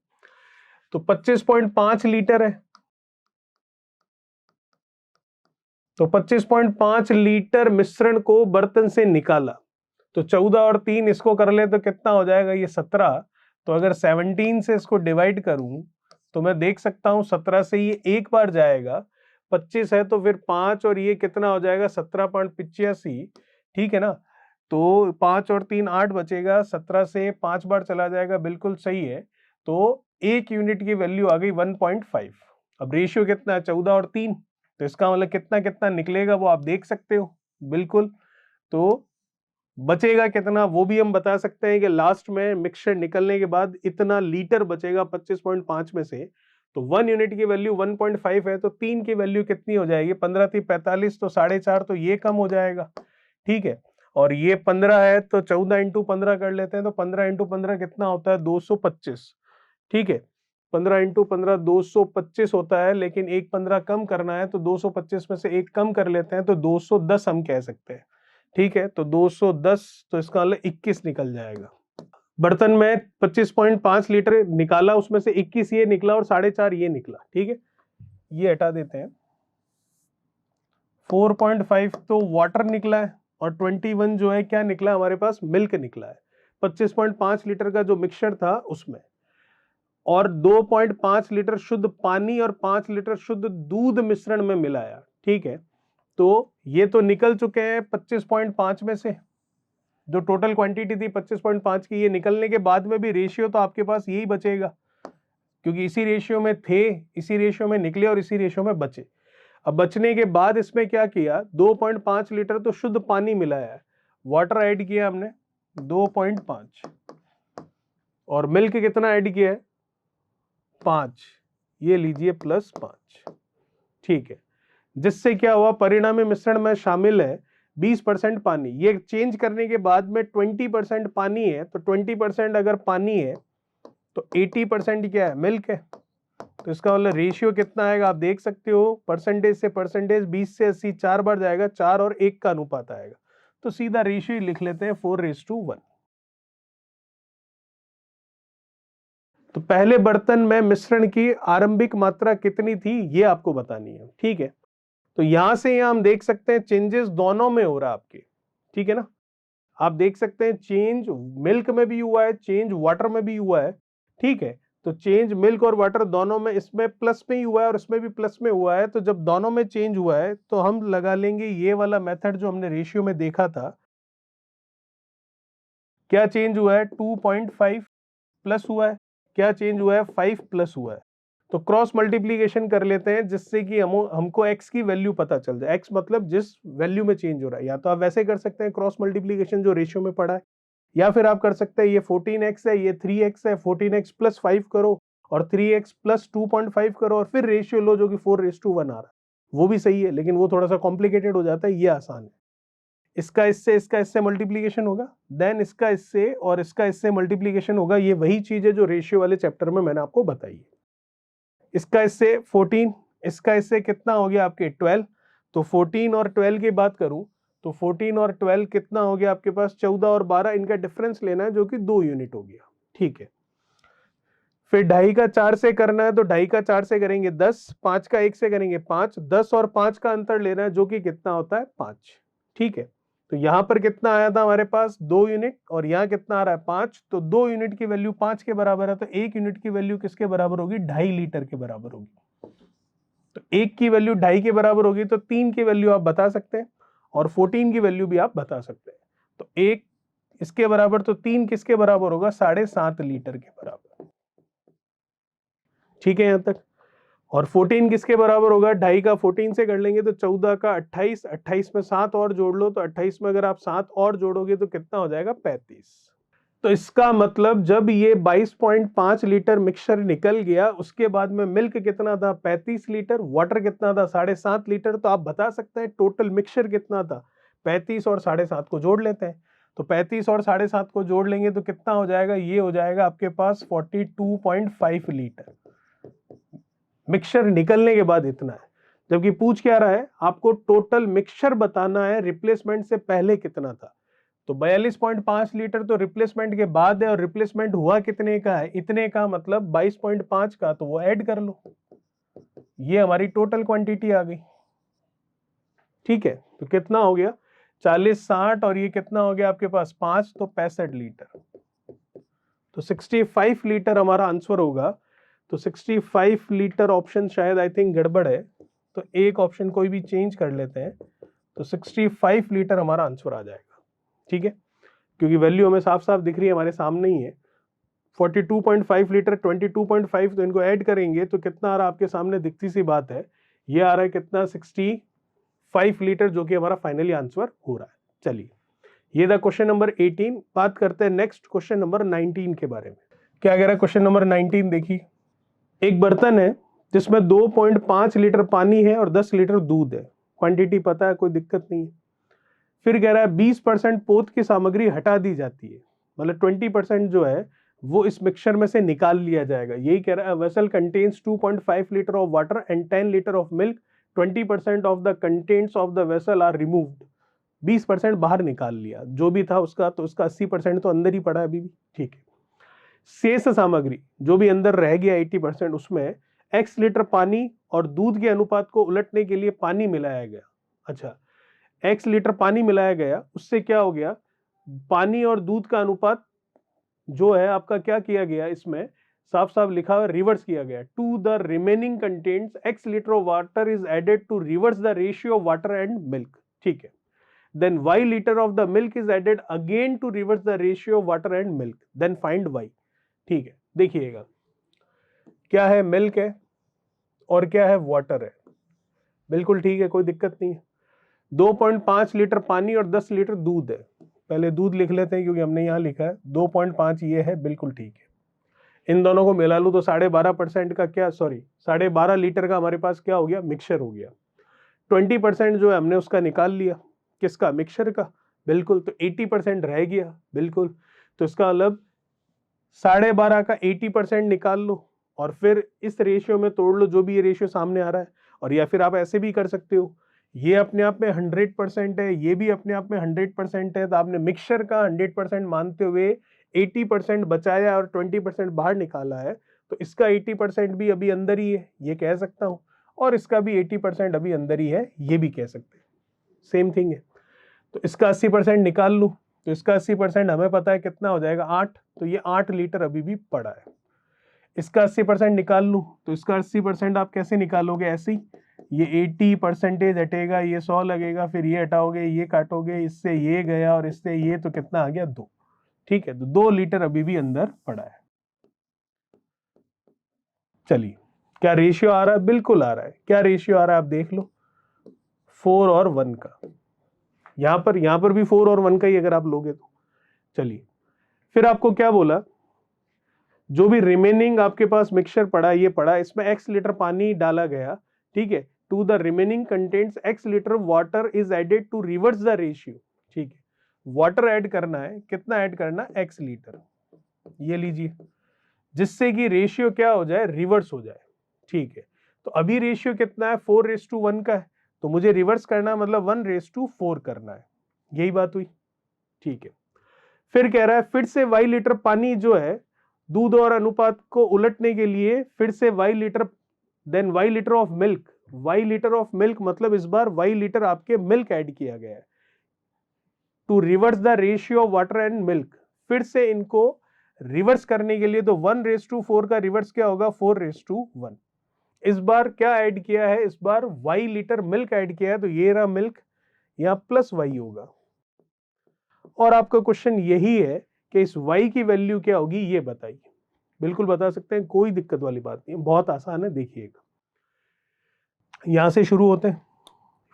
तो 25.5 लीटर है, तो 25.5 लीटर मिश्रण को बर्तन से निकाला, तो 14 और 3 इसको कर ले तो कितना हो जाएगा, ये 17। तो अगर 17 से इसको डिवाइड करूं तो मैं देख सकता हूं 17 से ये एक बार जाएगा, 25 है तो फिर 5 और ये कितना हो जाएगा, 17.85। ठीक है ना, तो 5 और 3 8 बचेगा, 17 से 5 बार चला जाएगा, बिल्कुल सही है। तो 1 यूनिट की वैल्यू आ गई 1.5। अब रेशियो कितना है, 14 और 3, तो इसका मतलब कितना कितना निकलेगा वो आप देख सकते हो, बिल्कुल। तो बचेगा कितना वो भी हम बता सकते हैं कि लास्ट में मिक्सचर निकलने के बाद इतना लीटर बचेगा 25.5 में से। तो 1 यूनिट की वैल्यू 1.5 है, तो 3 की वैल्यू कितनी हो जाएगी, 15 थी 45, तो 4.5, तो ये कम हो जाएगा। ठीक है, और ये 15 है तो 14 इंटू 15 कर लेते हैं, तो 15 इंटू 15 कितना होता है, 225। ठीक है, 15 इंटू 15 225 होता है, लेकिन एक 15 कम करना है तो 225 में से एक कम कर लेते हैं, तो 210 हम कह सकते हैं। ठीक है, तो 210, तो इसका मतलब 21 निकल जाएगा। बर्तन में 25.5 लीटर निकाला, उसमें से 21 ये निकला और 4.5 ये निकला। ठीक है, ये हटा देते हैं। 4.5 तो वाटर निकला है और 21 जो है क्या निकला, हमारे पास मिल्क निकला है 25.5 लीटर का जो मिक्सचर था उसमें, और 2.5 लीटर शुद्ध पानी और 5 लीटर शुद्ध दूध मिश्रण में मिलाया। ठीक है, तो ये तो निकल चुके हैं 25.5 में से, जो टोटल क्वांटिटी थी 25.5 की, ये निकलने के बाद में भी रेशियो तो आपके पास यही बचेगा, क्योंकि इसी रेशियो में थे, इसी रेशियो में निकले और इसी रेशियो में बचे। अब बचने के बाद इसमें क्या किया, 2.5 लीटर तो शुद्ध पानी मिलाया है, वाटर ऐड किया हमने 2.5, और मिल्क कितना ऐड किया है, 5, ये लीजिए +5। ठीक है, जिससे क्या हुआ, परिणामी मिश्रण में शामिल है 20% पानी। ये चेंज करने के बाद में 20% पानी है, तो 20% अगर पानी है तो 80% क्या है, मिल्क है। तो इसका मतलब रेशियो कितना आएगा, आप देख सकते हो, परसेंटेज से परसेंटेज 20 से 80 4 बार जाएगा, 4 और 1 का अनुपात आएगा। तो सीधा रेशियो लिख लेते हैं 4:1। तो पहले बर्तन में मिश्रण की आरंभिक मात्रा कितनी थी ये आपको बतानी है। ठीक है, तो यहां से यहां हम देख सकते हैं चेंजेस दोनों में हो रहा है आपके। ठीक है ना, आप देख सकते हैं चेंज मिल्क में भी हुआ है, चेंज वाटर में भी हुआ है। ठीक है, तो चेंज मिल्क और वाटर दोनों में, इसमें प्लस में ही हुआ है और इसमें भी प्लस में हुआ है। तो जब दोनों में चेंज हुआ है तो हम लगा लेंगे ये वाला मेथड जो हमने रेशियो में देखा था। क्या चेंज हुआ है, 2.5 प्लस हुआ है, क्या चेंज हुआ है, 5 प्लस हुआ है। तो क्रॉस मल्टीप्लीकेशन कर लेते हैं जिससे कि हमको x की वैल्यू पता चल जाए। x मतलब जिस वैल्यू में चेंज हो रहा है। या तो आप वैसे कर सकते हैं क्रॉस मल्टीप्लीकेशन जो रेशियो में पड़ा है, या फिर आप कर सकते हैं ये 14x है, ये 3x है, 14x प्लस 5 करो और 3x प्लस 2.5 करो और फिर रेशियो लो जो कि 4:1 आ रहा है। वो भी सही है, लेकिन वो थोड़ा सा कॉम्प्लिकेटेड हो जाता है, ये आसान है। इसका इससे मल्टीप्लीकेशन होगा, देन इसका इससे और इसका इससे मल्टीप्लीकेशन होगा। ये वही चीज है जो रेशियो वाले चैप्टर में मैंने आपको बताई है। इसका इससे 14, इसका इससे कितना हो गया आपके 12। तो 14 और 12 की बात करूं तो 14 और 12 कितना हो गया आपके पास, 14 और 12, इनका डिफरेंस लेना है जो कि 2 यूनिट हो गया। ठीक है, फिर 2.5 का 4 से करना है तो 2.5 का 4 से करेंगे 10, 5 का 1 से करेंगे 5, 10 और 5 का अंतर लेना है जो कि कितना होता है 5। ठीक है, तो यहां पर कितना आया था हमारे पास 2 यूनिट और यहां कितना आ रहा है 5। तो 2 यूनिट की वैल्यू 5 के बराबर है, तो 1 यूनिट की वैल्यू किसके बराबर होगी, 2.5 लीटर के बराबर होगी। तो 1 की वैल्यू 2.5 के बराबर होगी, तो 3 की वैल्यू आप बता सकते हैं और 14 की वैल्यू भी आप बता सकते हैं। तो 1 इसके बराबर, तो 3 किसके बराबर होगा, 7.5 लीटर के बराबर। ठीक है यहां तक। और 14 किसके बराबर होगा, 2.5 का 14 से कर लेंगे तो 14 का 28, 28 में 7 और जोड़ लो, तो 28 में अगर आप 7 और जोड़ोगे तो कितना हो जाएगा 35। तो इसका मतलब जब ये 22.5 लीटर मिक्सचर निकल गया, उसके बाद में मिल्क कितना था 35 लीटर, वाटर कितना था 7.5 लीटर। तो आप बता सकते हैं टोटल मिक्सचर कितना था, 35 और 7.5 को जोड़ लेते हैं। तो 35 और 7.5 को जोड़ लेंगे तो कितना हो जाएगा, ये हो जाएगा आपके पास 42.5 लीटर मिक्सचर निकलने के बाद इतना है। जबकि पूछ क्या रहा है, आपको टोटल मिक्सचर बताना है रिप्लेसमेंट से पहले कितना था। तो 42.5 लीटर तो रिप्लेसमेंट के बाद है और रिप्लेसमेंट हुआ कितने का है, इतने का, मतलब 22.5 का, तो वो ऐड कर लो, ये हमारी टोटल क्वांटिटी आ गई। ठीक है, तो कितना हो गया 40, 60 और ये कितना हो गया आपके पास 5, तो 65 लीटर। तो 65 लीटर हमारा आंसर होगा। तो 65 लीटर ऑप्शन शायद आई थिंक गड़बड़ है, तो एक ऑप्शन कोई भी चेंज कर लेते हैं। तो 65 लीटर हमारा आंसर आ जाएगा। ठीक है, क्योंकि वैल्यू हमें साफ साफ दिख रही है, हमारे सामने ही है। 42.5 लीटर 22.5, तो इनको ऐड करेंगे तो कितना आ रहा है आपके सामने, दिखती सी बात है। ये आ रहा है कितना 65 लीटर, जो कि हमारा फाइनली आंसर हो रहा है। चलिए, ये था क्वेश्चन नंबर 18। बात करते हैं नेक्स्ट क्वेश्चन नंबर 19 के बारे में। क्या कह रहा है क्वेश्चन नंबर 19, देखिए। एक बर्तन है जिसमें 2.5 लीटर पानी है और 10 लीटर दूध है। क्वांटिटी पता है, कोई दिक्कत नहीं है। फिर कह रहा है 20% पोत की सामग्री हटा दी जाती है, मतलब 20% जो है वो इस मिक्सचर में से निकाल लिया जाएगा। यही कह रहा है, vessel contains 2.5 litre of water and 10 litre of milk, 20% of the contents of the vessel are removed. 20% बाहर निकाल लिया जो भी था उसका, तो उसका 80% तो अंदर ही पड़ा है अभी भी। ठीक है, शेष सामग्री जो भी अंदर रह गया 80%, उसमें x लीटर पानी और दूध के अनुपात को उलटने के लिए पानी मिलाया गया। अच्छा, x लीटर पानी मिलाया गया, उससे क्या हो गया, पानी और दूध का अनुपात जो है आपका क्या किया गया, इसमें साफ साफ लिखा हुआ रिवर्स किया गया। To the remaining contents x litre of water is added to reverse the ratio of water and milk. ठीक है, then y liter of the milk is added again to reverse the ratio of water and milk, then find y। ठीक है, देखिएगा क्या है, मिल्क है और क्या है, वाटर है। बिल्कुल ठीक है, कोई दिक्कत नहीं है। 2.5 लीटर पानी और 10 लीटर दूध है। पहले दूध लिख लेते हैं क्योंकि हमने यहां लिखा है 2.5, ये है, बिल्कुल ठीक है। इन दोनों को मिला लूं तो 12.5% का क्या, सॉरी 12.5 लीटर का हमारे पास क्या हो गया, मिक्सचर हो गया। 20% जो है हमने उसका निकाल लिया, किसका, मिक्सचर का, बिल्कुल। तो 80% रह गया, बिल्कुल। तो इसका मतलब 12.5 का 80% निकाल लो और फिर इस रेशियो में तोड़ लो, जो भी ये रेशियो सामने आ रहा है। और या फिर आप ऐसे भी कर सकते हो, ये अपने आप में 100% है, ये भी अपने आप में 100% है, तो आपने मिक्सचर का 100% मानते हुए 80% बचाया और 20% बाहर निकाला है, तो इसका 80% भी अभी अंदर ही है, ये कह सकता हूं। और इसका भी 80% अभी अंदर ही है, ये भी कह सकते हैं, सेम थिंग है। तो इसका 80% निकाल लूं, तो इसका 80% हमें पता है कितना हो जाएगा, 8। तो ये 8 लीटर अभी भी पड़ा है। इसका 80% निकाल लूं, तो इसका 80% आप कैसे निकालोगे, ऐसे ही, ये 80% हटेगा, ये 100 लगेगा, फिर ये हटाओगे, ये काटोगे, इससे ये गया और इससे ये, तो कितना आ गया 2। ठीक है, तो 2 लीटर अभी भी अंदर पड़ा है। चलिए, क्या रेशियो आ रहा है? बिल्कुल आ रहा है। क्या रेशियो आ रहा है आप देख लो, 4 और 1 का। यहां पर भी 4 और 1 का ही अगर आप लोगे तो। चलिए, फिर आपको क्या बोला, जो भी रिमेनिंग आपके पास मिक्सचर पड़ा, ये पड़ा, इसमें x लीटर पानी डाला गया, ठीक है। To the remaining contents x litre water is added to reverse the ratio, ठीक है। वाटर ऐड करना है, कितना ऐड करना है? x लीटर, ये लीजिए, जिससे कि रेशियो क्या हो जाए? रिवर्स हो जाए, ठीक है। तो अभी रेशियो कितना है? 4:1 का है, तो मुझे रिवर्स करना है, मतलब 1:4 करना है। यही बात हुई, ठीक है। फिर कह रहा है फिर से y लीटर पानी जो है, दूध और अनुपात को उलटने के लिए फिर से y litre, then y litre of milk, y litre of milk मतलब इस बार y लीटर आपके मिल्क ऐड किया गया है to reverse the ratio of water and milk. फिर से इनको रिवर्स करने के लिए, तो 1:4 का रिवर्स क्या होगा? 4:1। इस बार क्या ऐड किया है? इस बार y लीटर मिल्क ऐड किया है, तो ये रहा मिल्क, यहां प्लस y होगा। और आपका क्वेश्चन यही है कि इस y की वैल्यू क्या होगी, ये बताइए। बिल्कुल बता सकते हैं, कोई दिक्कत वाली बात नहीं है, बहुत आसान है। देखिएगा, यहां से शुरू होते हैं।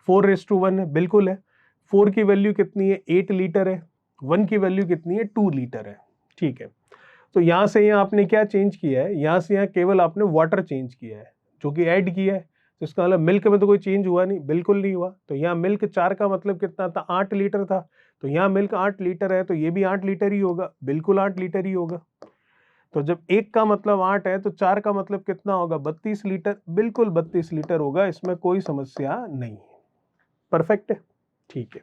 4:1 है, बिल्कुल है। 4 की वैल्यू कितनी है? 8 लीटर है। 1 की वैल्यू कितनी है? 2 लीटर है, ठीक है। तो यहां से यहां आपने क्या चेंज किया है? यहां से यहां केवल आपने वाटर चेंज किया है, जो कि ऐड किया है। तो इसका मतलब मिल्क में तो कोई चेंज हुआ नहीं, बिल्कुल नहीं हुआ। तो यहाँ मिल्क 4 का मतलब कितना था? 8 लीटर था। तो यहाँ मिल्क 8 लीटर है, तो ये भी 8 लीटर ही होगा, बिल्कुल 8 लीटर ही होगा। तो जब 1 का मतलब 8 है, तो 4 का मतलब कितना होगा? 32 लीटर, बिल्कुल 32 लीटर होगा, इसमें कोई समस्या नहीं है। परफेक्ट है, ठीक है।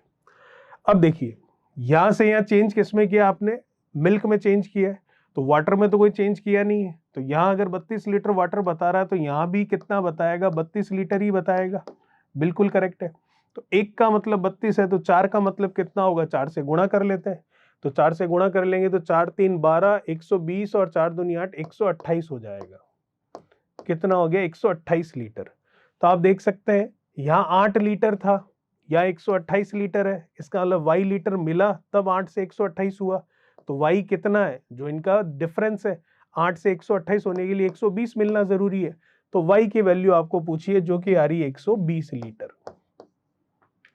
अब देखिए, यहां से यहां चेंज किसमें किया आपने? मिल्क में चेंज किया है, तो वाटर में तो कोई चेंज किया नहीं है। तो यहां अगर 32 लीटर वाटर बता रहा है, तो यहां भी कितना बताएगा? 32 लीटर ही बताएगा, बिल्कुल करेक्ट है। तो 1 का मतलब 32 है, तो 4 का मतलब कितना होगा? 4 से गुणा कर लेते हैं। तो 4 से गुणा कर लेंगे तो 4 3 12, 120 और 4 दूनी 8, 128 हो जाएगा। कितना हो गया? 128 लीटर। तो आप देख सकते हैं, यहाँ 8 लीटर था, या 128 लीटर है। इसका मतलब y लीटर मिला, तब 8 से 128 हुआ। तो y कितना है? जो इनका डिफरेंस है 8 से 128 होने के लिए 120 मिलना जरूरी है। तो y की वैल्यू आपको पूछिए, जो कि आ रही है 120 लीटर,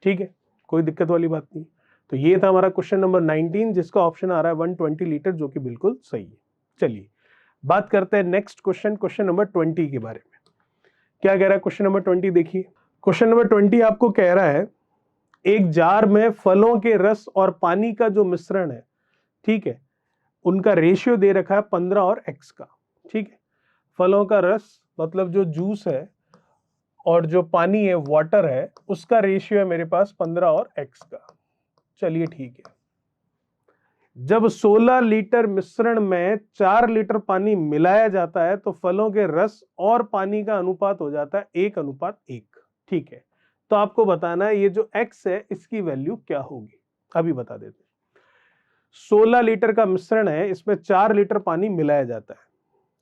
ठीक है। कोई दिक्कत वाली बात नहीं। तो ये था हमारा क्वेश्चन नंबर 19, जिसका ऑप्शन आ रहा है 120 लीटर, जो कि बिल्कुल सही है। चलिए, बात करते हैं नेक्स्ट क्वेश्चन, क्वेश्चन नंबर 20 के बारे में। क्या कह रहा है क्वेश्चन नंबर 20? देखिए, क्वेश्चन नंबर 20 आपको कह रहा है, एक जार में फलों के रस और पानी का जो मिश्रण है, ठीक है, उनका रेशियो दे रखा है 15 और x का, ठीक है। फलों का रस मतलब जो जूस है, और जो पानी है, वाटर है, उसका रेशियो है मेरे पास 15 और x का। चलिए, ठीक है। जब 16 लीटर मिश्रण में 4 लीटर पानी मिलाया जाता है, तो फलों के रस और पानी का अनुपात हो जाता है 1:1, ठीक है। तो आपको बताना है ये जो x है, इसकी वैल्यू क्या होगी, अभी बता देते हैं। 16 लीटर का मिश्रण है, इसमें 4 लीटर पानी मिलाया जाता है।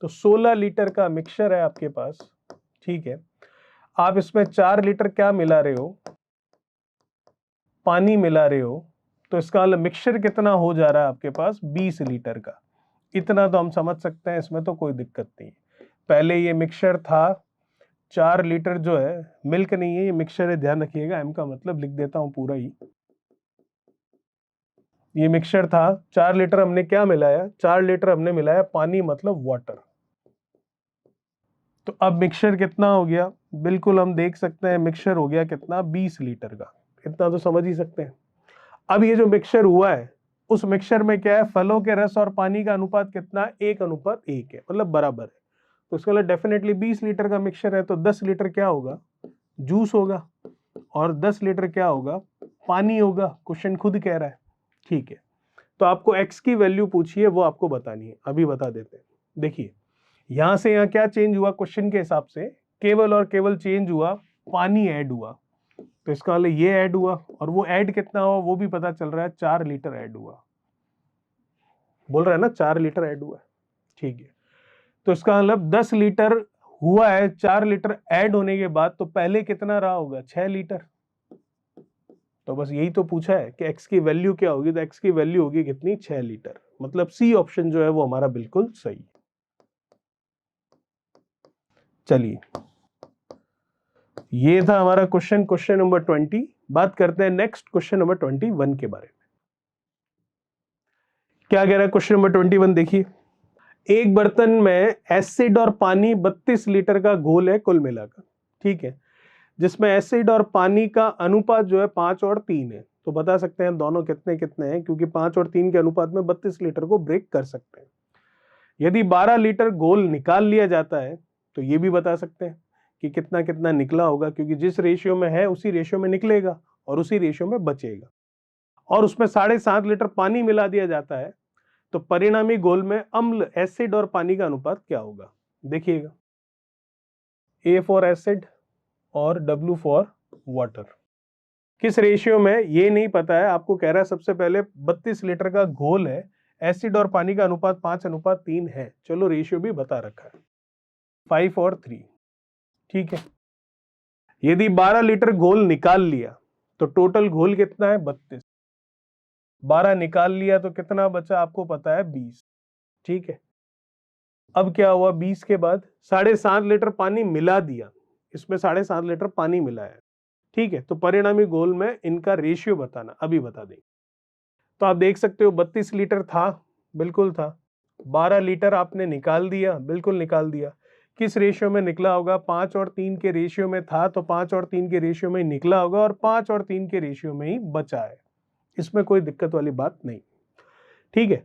तो 16 लीटर का मिक्सचर है आपके पास, ठीक है। आप इसमें 4 लीटर क्या मिला रहे हो? पानी मिला रहे हो। तो इसका मतलब मिक्सचर कितना हो जा रहा है आपके पास? 20 लीटर का। इतना तो हम समझ सकते हैं, इसमें तो कोई दिक्कत नहीं। पहले ये मिक्सचर था 4 लीटर, जो है मिल्क नहीं है, ये मिक्सचर है, ध्यान रखिएगा। एम का मतलब लिख देता हूं पूरा ही। ये मिक्सचर था 4 लीटर, हमने क्या मिलाया? 4 लीटर हमने मिलाया पानी, मतलब वाटर। तो अब मिक्सचर कितना हो गया? बिल्कुल हम देख सकते हैं, मिक्सचर हो गया कितना? 20 लीटर का। इतना तो समझ ही सकते हैं। अब ये जो मिक्सचर हुआ है, उस मिक्सचर में क्या है? फलों के रस और पानी का अनुपात कितना? 1:1 है, मतलब बराबर है। तो इसका मतलब डेफिनेटली 20 लीटर का मिक्सचर है, तो 10 लीटर क्या होगा? जूस होगा, और 10 लीटर क्या होगा? पानी होगा। क्वेश्चन खुद कह रहा है, ठीक है। तो आपको x की वैल्यू पूछिए, वो आपको बतानी है, अभी बता देते हैं। देखिए, यहां से यहां क्या चेंज हुआ? क्वेश्चन के हिसाब से केवल और केवल चेंज हुआ, पानी ऐड हुआ। तो इसका मतलब ये ऐड हुआ, और वो ऐड कितना हुआ वो भी पता चल रहा है, 4 लीटर ऐड हुआ। बोल रहा है ना, 4 लीटर ऐड हुआ है, ठीक है। तो इसका मतलब 10 लीटर हुआ है, 4 लीटर ऐड होने के बाद, तो पहले कितना रहा होगा? 6 लीटर। तो बस यही तो पूछा है कि x की वैल्यू क्या होगी, तो x की वैल्यू होगी कितनी? 6 लीटर। मतलब सी ऑप्शन जो है वो हमारा बिल्कुल सही है। चलिए, ये था हमारा क्वेश्चन नंबर 20। बात करते हैं नेक्स्ट क्वेश्चन नंबर 21 के बारे में। क्या कह रहा है क्वेश्चन नंबर 21? देखिए, एक बर्तन में एसिड और पानी 32 लीटर का घोल है कुल मिलाकर, ठीक है, जिसमें एसिड और पानी का अनुपात जो है 5 और 3 है। तो बता सकते हैं दोनों कितने कितने हैं, क्योंकि 5 और 3 के अनुपात में 32 लीटर को ब्रेक कर सकते हैं। यदि 12 लीटर घोल निकाल लिया जाता है तो ये भी बता सकते हैं कि कितना कितना निकला होगा, क्योंकि जिस रेशियो में है उसी रेशियो में निकलेगा और उसी रेशियो में बचेगा। और उसमें 7.5 लीटर पानी मिला दिया जाता है, तो परिणामी घोल में अम्ल, एसिड और पानी का अनुपात क्या होगा? देखिएगा, A फॉर एसिड और W फॉर वाटर। किस रेशियो में ये नहीं पता है, आपको कह रहा है सबसे पहले 32 लीटर का घोल है, एसिड और पानी का अनुपात 5:3 है। चलो रेशियो भी बता रखा है, 5 और 3, ठीक है। यदि 12 लीटर घोल निकाल लिया तो टोटल घोल कितना है? 32। 12 निकाल लिया तो कितना बचा? आपको पता है 20, ठीक है। अब क्या हुआ? 20 के बाद 7.5 लीटर पानी मिला दिया, इसमें 7.5 लीटर पानी मिला है, ठीक है। तो परिणामी घोल में इनका रेशियो बताना, अभी बता देंगे। तो आप देख सकते हो 32 लीटर था, बिल्कुल था। 12 लीटर आपने निकाल दिया, बिल्कुल निकाल दिया। किस रेशियो में निकला होगा? 5 और 3 के रेशियो में था, तो 5 और 3 के रेशियो में निकला होगा और 5 और 3 के रेशियो में ही बचा है। इसमें कोई दिक्कत वाली बात नहीं, ठीक है।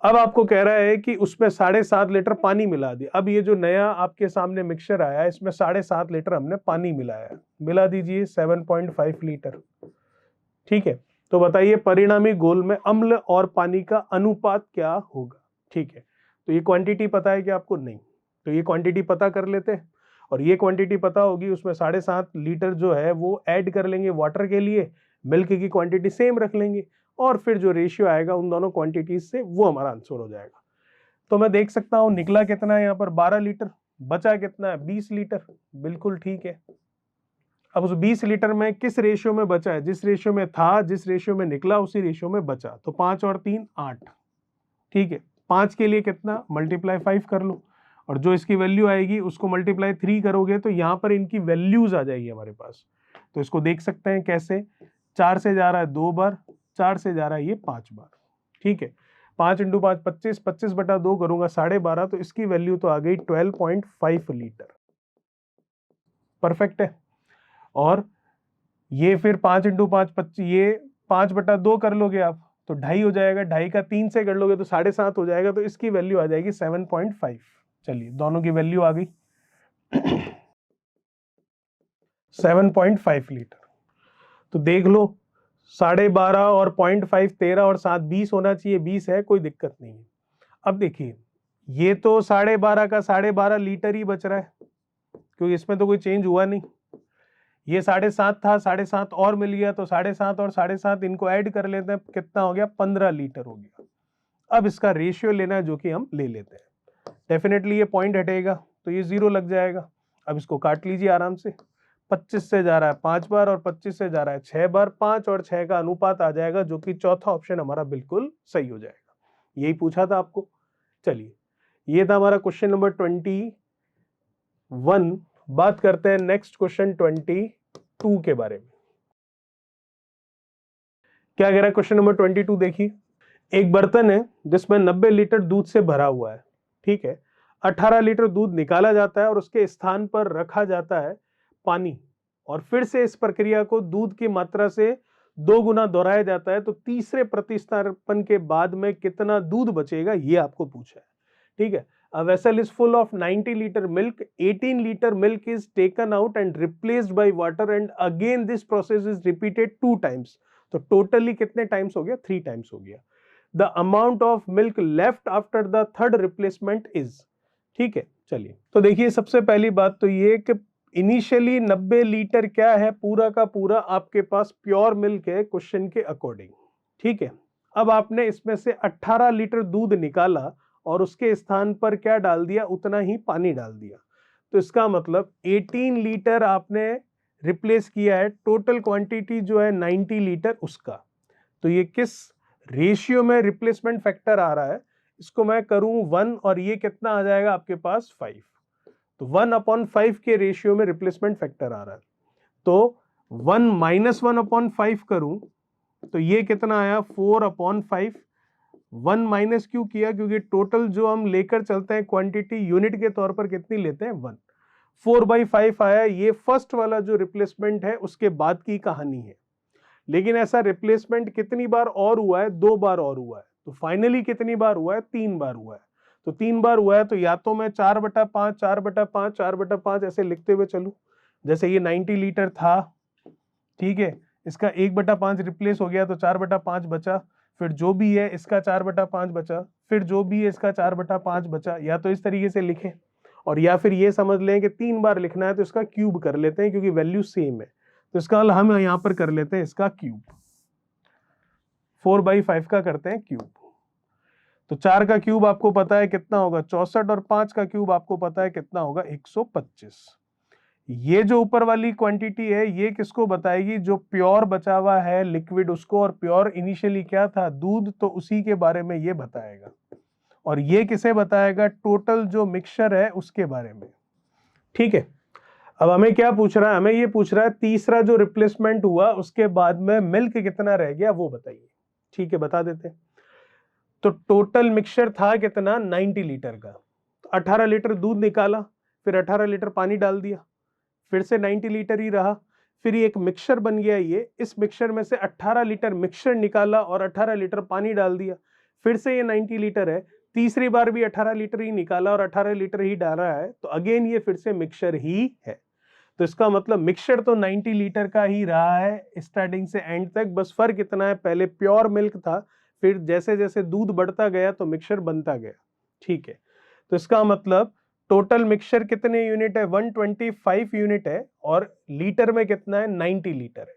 अब आपको कह रहा है कि उसमें 7.5 लीटर पानी मिला दिया। अब ये जो नया आपके सामने मिक्सचर आया, इसमें 7.5 लीटर हमने पानी मिलाया, मिला दीजिए 7.5 लीटर, ठीक है। तो बताइए परिणामी घोल में अम्ल और पानी का अनुपात क्या होगा? ठीक है, तो ये क्वांटिटी पता है कि आपको? नहीं। तो ये क्वांटिटी पता कर लेते हैं, और ये क्वांटिटी पता होगी, उसमें 7.5 लीटर जो है वो ऐड कर लेंगे वाटर के लिए, मिल्क की क्वांटिटी सेम रख लेंगे, और फिर जो रेशियो आएगा उन दोनों क्वांटिटीज से वो हमारा आंसर हो जाएगा। तो मैं देख सकता हूं निकला कितना है यहाँ पर? 12 लीटर। बचा कितना है? 20 लीटर, बिल्कुल ठीक है। अब उस 20 लीटर में किस रेशियो में बचा है? जिस रेशियो में था, जिस रेशियो में निकला उसी रेशियो में बचा। तो 5 और 3 8, ठीक है। 5 के लिए कितना? मल्टीप्लाई 5 कर लो, और जो इसकी वैल्यू आएगी उसको मल्टीप्लाई 3 करोगे, तो यहाँ पर इनकी वैल्यूज आ जाएगी हमारे पास। तो इसको देख सकते हैं कैसे? 4 से जा रहा है 2 बार, 4 से जा रहा है ये 5 बार, ठीक है। 5 × 5 25, 25/2 करूंगा 12.5, तो इसकी वैल्यू तो आ गई 12.5 लीटर। परफेक्ट है। और ये फिर 5 × 5 25, ये 5/2 कर लोगे आप तो 2.5 हो जाएगा, 2.5 का 3 से कर लोगे तो 7.5 हो जाएगा, तो इसकी वैल्यू आ जाएगी 7.5। चलिए, दोनों की वैल्यू आ गई 7.5 लीटर। तो देख लो, 12.5 और 0.5 13 और 7 20 होना चाहिए, 20 है, कोई दिक्कत नहीं है। अब देखिए, ये तो 12.5 का 12.5 लीटर ही बच रहा है, क्योंकि इसमें तो कोई चेंज हुआ नहीं। ये 7.5 था, 7.5 और मिल गया, तो 7.5 और 7.5 इनको ऐड कर लेते हैं, कितना हो गया? 15 लीटर हो गया। अब इसका रेशियो लेना है, जो कि हम ले लेते हैं। डेफिनेटली ये पॉइंट हटेगा तो ये 0 लग जाएगा। अब इसको काट लीजिए आराम से। 25 से जा रहा है 5 बार और 25 से जा रहा है 6 बार, 5 और 6 का अनुपात आ जाएगा, जो कि चौथा ऑप्शन हमारा बिल्कुल सही हो जाएगा। यही पूछा था आपको। चलिए, ये था हमारा क्वेश्चन नंबर 21। बात करते हैं नेक्स्ट क्वेश्चन 22 के बारे में। क्या कह रहा है क्वेश्चन नंबर 22? देखिए, एक बर्तन है जिसमें 90 लीटर दूध से भरा हुआ है, ठीक है। 18 लीटर दूध निकाला जाता है और उसके स्थान पर रखा जाता है पानी, और फिर से इस प्रक्रिया को दूध की मात्रा से 2 गुना दोहराया जाता है, तो तीसरे प्रतिस्थापन के बाद में कितना दूध बचेगा, ये आपको पूछा है, ठीक है। A vessel is full of 90 liter milk. 18 liter milk is taken out and replaced by water, and again this process is repeated 2 times. तो टोटली कितने टाइम्स हो गया? 3 टाइम्स हो गया। The amount of milk left after the third replacement is, ठीक है। चलिए, तो देखिए, सबसे पहली बात तो ये कि इनिशियली 90 लीटर क्या है? पूरा का पूरा आपके पास प्योर मिल्क है क्वेश्चन के अकॉर्डिंग, ठीक है। अब आपने इसमें से 18 लीटर दूध निकाला और उसके स्थान पर क्या डाल दिया? उतना ही पानी डाल दिया। तो इसका मतलब 18 लीटर आपने रिप्लेस किया है, टोटल क्वांटिटी जो है 90 लीटर उसका। तो ये किस रेशियो में रिप्लेसमेंट फैक्टर आ रहा है? इसको मैं करूं 1, और ये कितना आ जाएगा आपके पास? 5। तो 1/5 के रेशियो में रिप्लेसमेंट फैक्टर आ रहा है। तो 1 - 1/5 करूं तो ये कितना आया 4/5। 1 माइनस क्यों किया, क्योंकि टोटल जो हम लेकर चलते हैं क्वांटिटी यूनिट के तौर पर कितनी लेते हैं 1। 4/5 आया। ये फर्स्ट वाला जो रिप्लेसमेंट है उसके बाद की कहानी है। लेकिन ऐसा रिप्लेसमेंट कितनी बार और हुआ है, 2 बार और हुआ है। तो फाइनली कितनी बार हुआ है, 3 बार हुआ है। तो 3 बार हुआ है तो या तो मैं 4/5 4/5 4/5 ऐसे लिखते हुए चलूं। जैसे ये 90 लीटर था, ठीक है, इसका 1/5 रिप्लेस हो गया तो 4/5 बचा, फिर जो भी है इसका 4/5 बचा, फिर जो भी है इसका 4/5 बचा। या तो इस तरीके से लिखें और या फिर ये समझ लें कि 3 बार लिखना है तो इसका क्यूब कर लेते हैं क्योंकि वैल्यू सेम है। तो इसका हल हम यहां पर कर लेते हैं इसका क्यूब। 4/5 का करते हैं क्यूब। तो 4 का क्यूब आपको पता है कितना होगा 64 और 5 का क्यूब आपको पता है कितना होगा 125। ये जो ऊपर वाली क्वांटिटी है ये किसको बताएगी, जो प्योर बचा हुआ है लिक्विड उसको, और प्योर इनिशियली क्या था दूध, तो उसी के बारे में ये बताएगा। और ये किसे बताएगा, टोटल जो मिक्सचर है उसके बारे में। ठीक है, अब हमें क्या पूछ रहा है, हमें ये पूछ रहा है तीसरा जो रिप्लेसमेंट हुआ उसके बाद में मिल्क कितना रह गया वो बताइए। ठीक है, बता देते हैं। तो टोटल मिक्सचर था कितना 90 लीटर का। तो 18 लीटर दूध निकाला, फिर 18 लीटर पानी डाल दिया, फिर से 90 लीटर ही रहा। फिर ये एक मिक्सचर बन गया। ये इस मिक्सचर में से 18 लीटर मिक्सचर निकाला और 18 लीटर पानी डाल दिया, फिर से ये 90 लीटर है। तीसरी बार भी 18 लीटर ही निकाला और 18 लीटर ही डाला है, तो अगेन ये फिर से मिक्सचर ही है। तो इसका मतलब मिक्सचर तो 90 लीटर का ही रहा है स्टार्टिंग से एंड तक। बस फर्क इतना है, पहले प्योर मिल्क था, फिर जैसे जैसे दूध बढ़ता गया तो मिक्सचर बनता गया। ठीक है, तो इसका मतलब टोटल मिक्सचर कितने यूनिट है 125 यूनिट है, और लीटर में कितना है 90 लीटर है।